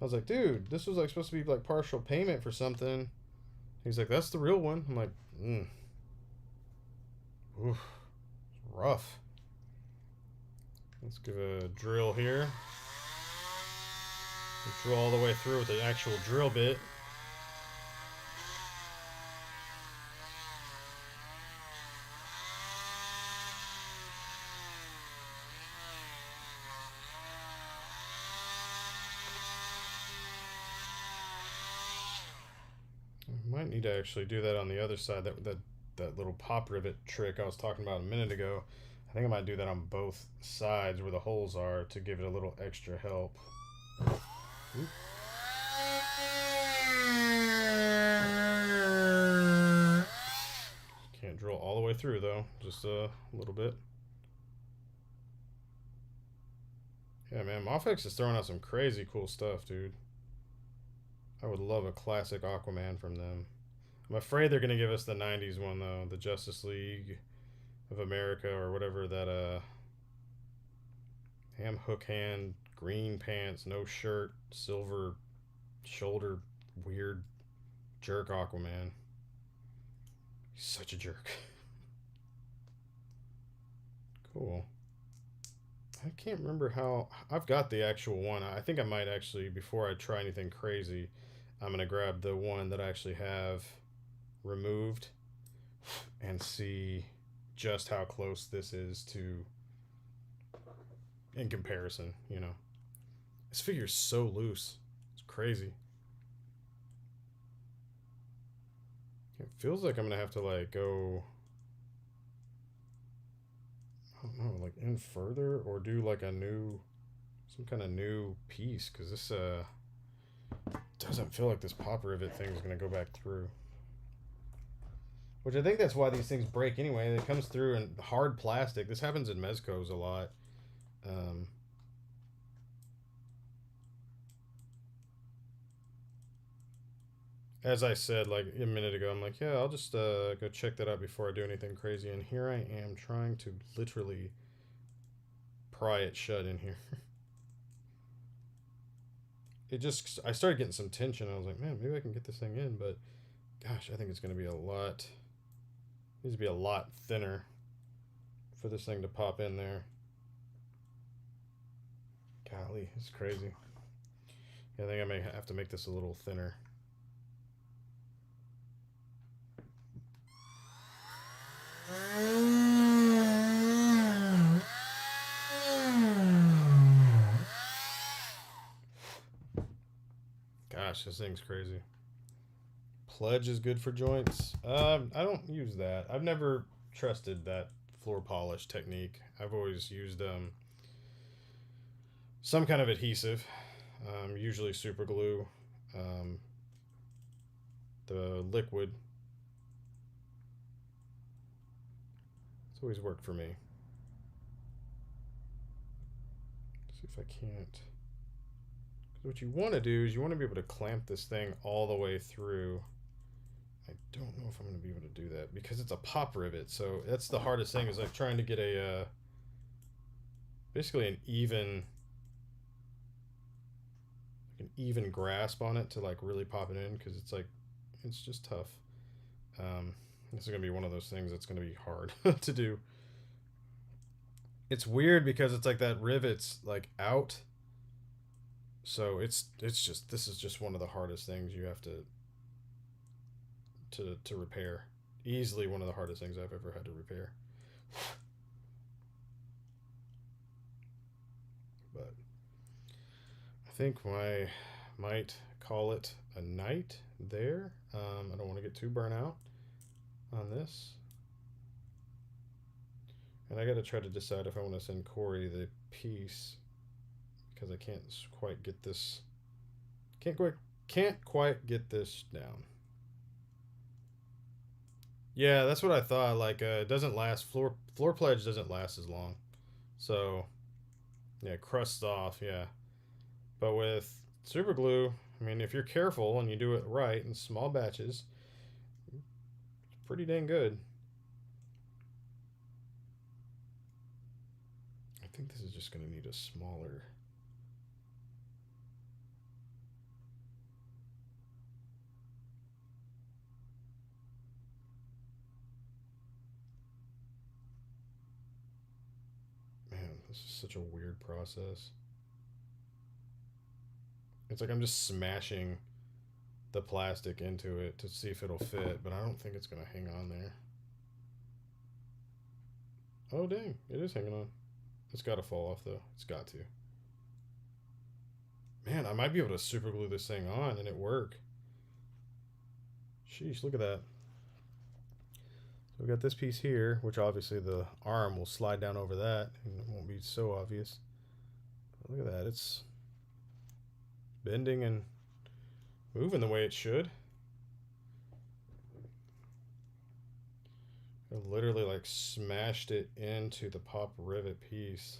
I was like, dude, this was like supposed to be like partial payment for something. He's like, that's the real one. I'm like, oof. Rough. Let's give a drill here. Drill all the way through with an actual drill bit. I might need to actually do that on the other side. That little pop rivet trick I was talking about a minute ago. I think I might do that on both sides where the holes are to give it a little extra help. Oop. way through though, just a little bit. Yeah, man, Mofex is throwing out some crazy cool stuff, dude. I would love a classic Aquaman from them. I'm afraid they're gonna give us the '90s one though, the Justice League of America or whatever that ham hook hand, green pants, no shirt, silver shoulder, weird jerk Aquaman. He's such a jerk. Cool. I can't remember how. I've got the actual one. I think I might actually, before I try anything crazy, I'm going to grab the one that I actually have removed and see just how close this is to, in comparison, you know. This figure's so loose. It's crazy. It feels like I'm going to have to, like, go, I don't know, like in further or do like a new, some kind of new piece, because this doesn't feel like this pop rivet thing is going to go back through. Which I think that's why these things break anyway. It comes through in hard plastic. This happens in Mezcos a lot. As I said like a minute ago, I'm like, yeah, I'll just go check that out before I do anything crazy. And here I am trying to literally pry it shut in here. It just, I started getting some tension. I was like, man, maybe I can get this thing in, but gosh, I think it's going to be a lot, needs to be a lot thinner for this thing to pop in there. Golly, it's crazy. Yeah, I think I may have to make this a little thinner. Gosh, this thing's crazy. Pledge is good for joints. I don't use that. I've never trusted that floor polish technique. I've always used some kind of adhesive, usually super glue. The liquid. It's always worked for me. Let's see if I can't. What you want to do is you want to be able to clamp this thing all the way through. I don't know if I'm going to be able to do that because it's a pop rivet. So that's the hardest thing, is like trying to get a basically an even grasp on it to like really pop it in, because it's like, it's just tough. This is going to be one of those things that's going to be hard to do. It's weird because it's like that rivet's like out. So it's just, this is just one of the hardest things you have to repair. Easily one of the hardest things I've ever had to repair. But I think I might call it a night there. I don't want to get too burnt out on this. And I got to try to decide if I want to send Corey the piece, because I can't quite get this. Can't quite get this down. Yeah, that's what I thought. Like, it doesn't last. Floor pledge doesn't last as long. So, yeah, crusts off. Yeah, but with super glue, I mean, if you're careful and you do it right in small batches, it's pretty dang good. I think this is just going to need a smaller. Man, this is such a weird process. It's like I'm just smashing the plastic into it to see if it'll fit, but I don't think it's going to hang on there. Oh, dang. It is hanging on. It's got to fall off, though. It's got to. Man, I might be able to super glue this thing on and it work. Sheesh, look at that. So we got this piece here, which obviously the arm will slide down over that and it won't be so obvious. But look at that. It's bending and moving the way it should. I literally like smashed it into the pop rivet piece.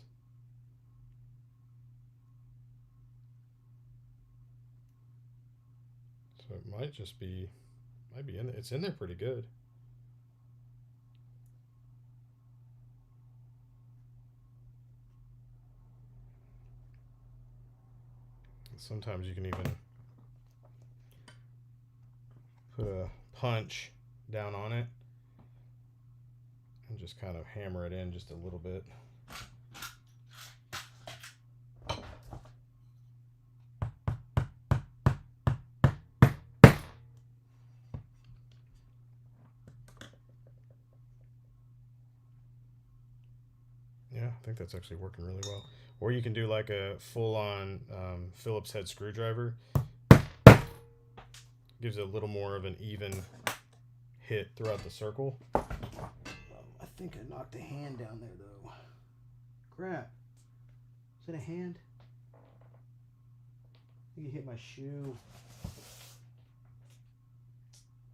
So it might just be, might be in there. It's in there pretty good. Sometimes you can even put a punch down on it and just kind of hammer it in just a little bit. Yeah, I think that's actually working really well. Or you can do like a full-on Phillips head screwdriver. Gives it a little more of an even hit throughout the circle. I think I knocked a hand down there though. Crap. Is it a hand? I think it hit my shoe.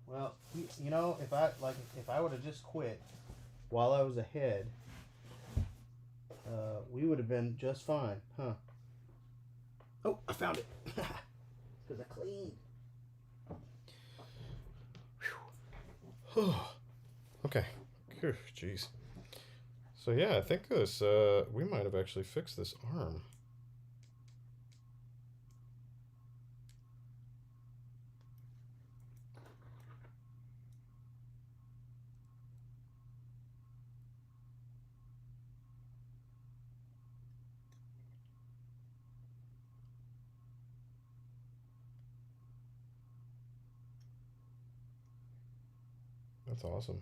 Well, you know, if I would have just quit while I was ahead, we would have been just fine, huh? Oh, I found it. Because I cleaned. Okay. Jeez. So yeah, I think this we might have actually fixed this arm. That's awesome.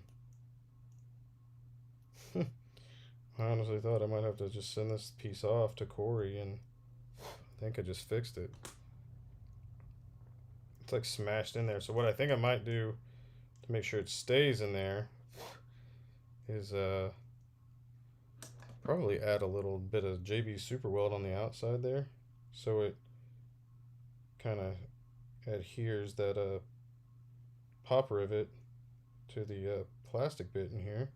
I honestly thought I might have to just send this piece off to Corey, and I think I just fixed it. It's like smashed in there. So what I think I might do to make sure it stays in there is probably add a little bit of JB Super Weld on the outside there, so it kind of adheres that pop rivet to the plastic bit in here.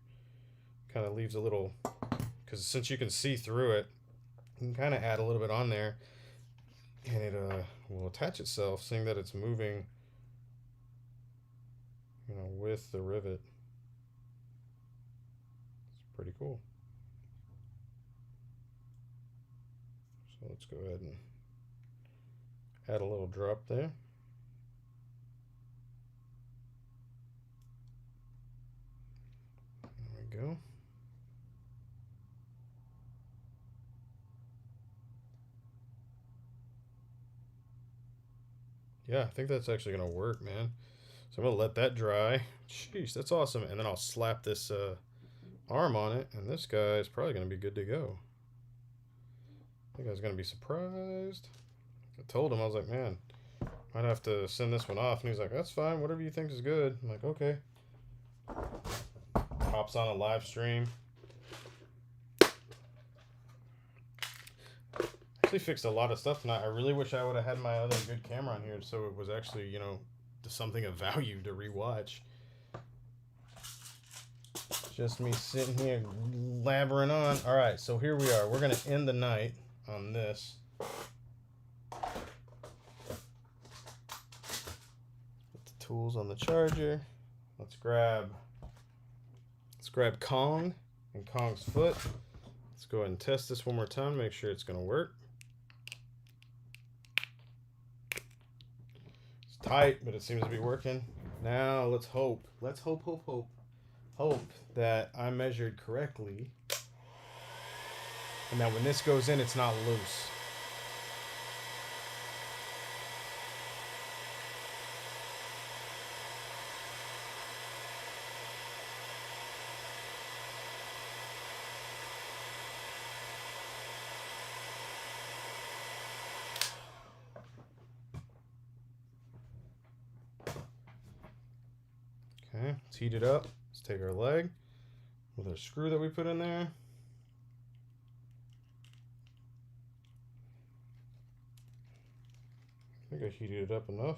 Kind of leaves a little, because since you can see through it, you can kind of add a little bit on there, and it will attach itself, seeing that it's moving, you know, with the rivet. It's pretty cool. So let's go ahead and add a little drop there. There we go. Yeah, I think that's actually gonna work, man. So I'm gonna let that dry. Jeez, that's awesome. And then I'll slap this arm on it, and this guy is probably gonna be good to go. I think I was gonna be surprised. I told him, I was like, man, I'd have to send this one off, and he's like, that's fine, whatever you think is good. I'm like, okay. Hops on a live stream. Actually fixed a lot of stuff tonight. I really wish I would have had my other good camera on here, so it was actually, you know, something of value to rewatch. Just me sitting here laboring on. All right, so here we are. We're gonna end the night on this. Put the tools on the charger. Let's grab Kong and Kong's foot. Let's go ahead and test this one more time. Make sure it's gonna work. It's tight, but it seems to be working. Now let's hope. Let's hope that I measured correctly, and that when this goes in, it's not loose. Okay, let's heat it up. Let's take our leg with our screw that we put in there. I think I heated it up enough.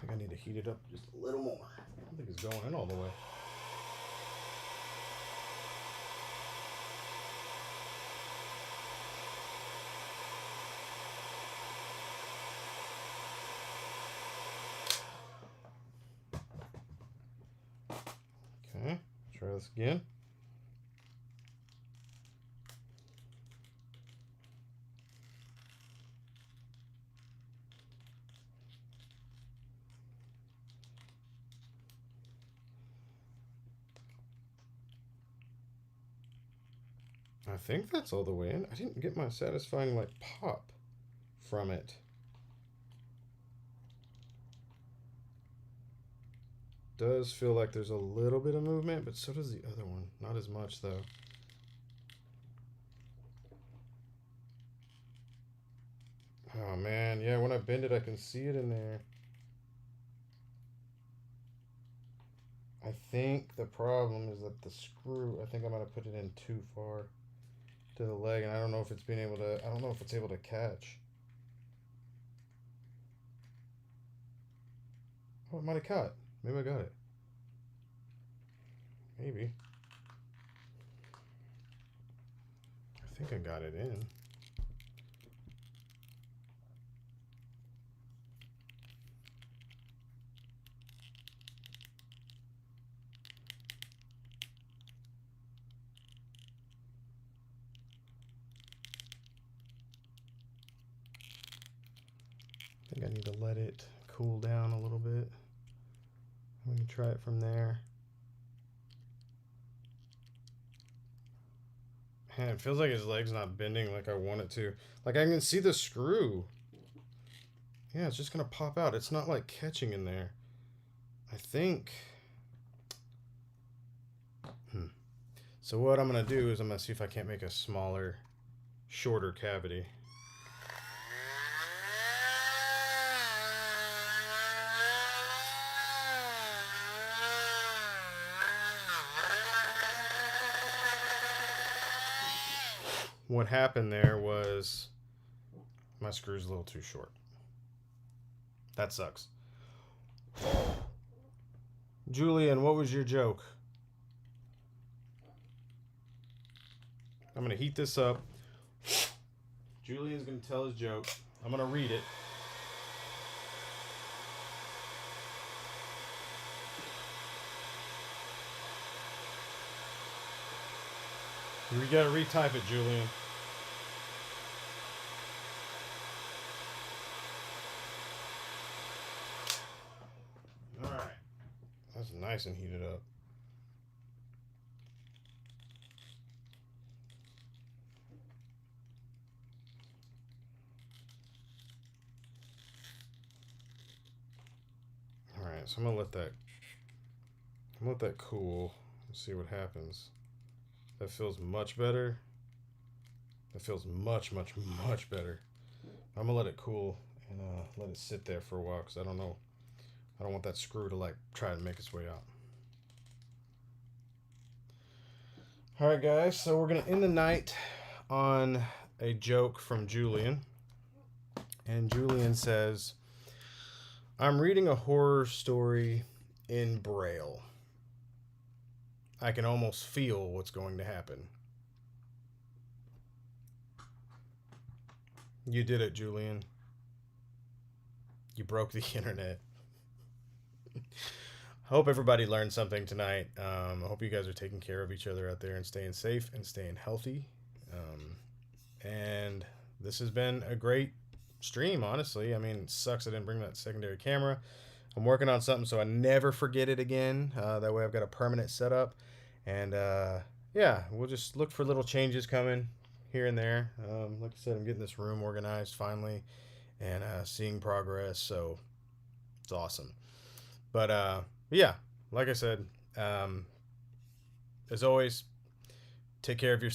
think I need to heat it up just a little more. I don't think it's going in all the way. Okay, try this again. I think that's all the way in. I didn't get my satisfying like pop from it. Does feel like there's a little bit of movement, but so does the other one. Not as much though. Oh man, yeah, when I bend it I can see it in there. I think the problem is that the screw, I think I might have put it in too far to the leg, and I don't know if it's being able to, I don't know if it's able to catch. Oh, it might have caught. Maybe I got it. Maybe. I think I got it in. I think I need to let it cool down a little bit. We can try it from there. Man, it feels like his leg's not bending like I want it to. Like I can see the screw. Yeah, it's just gonna pop out. It's not like catching in there. I think. So what I'm gonna do is I'm gonna see if I can't make a smaller, shorter cavity. What happened there was my screw's a little too short. That sucks. Julian, what was your joke? I'm going to heat this up. Julian's going to tell his joke. I'm going to read it. We got to retype it, Julian. All right. That's nice and heated up. All right, so I'm gonna let that cool and see what happens. That feels much better. That feels much, much, much better. I'm gonna let it cool and let it sit there for a while because I don't know. I don't want that screw to like try to make its way out. All right, guys. So we're gonna end the night on a joke from Julian, and Julian says, "I'm reading a horror story in Braille. I can almost feel what's going to happen." You did it, Julian. You broke the internet. I hope everybody learned something tonight. I hope you guys are taking care of each other out there and staying safe and staying healthy. And this has been a great stream, honestly. I mean, it sucks I didn't bring that secondary camera. I'm working on something so I never forget it again. That way I've got a permanent setup. And yeah, we'll just look for little changes coming here and there. Like I said, I'm getting this room organized finally and seeing progress. So it's awesome. But yeah, like I said, as always, take care of yourself.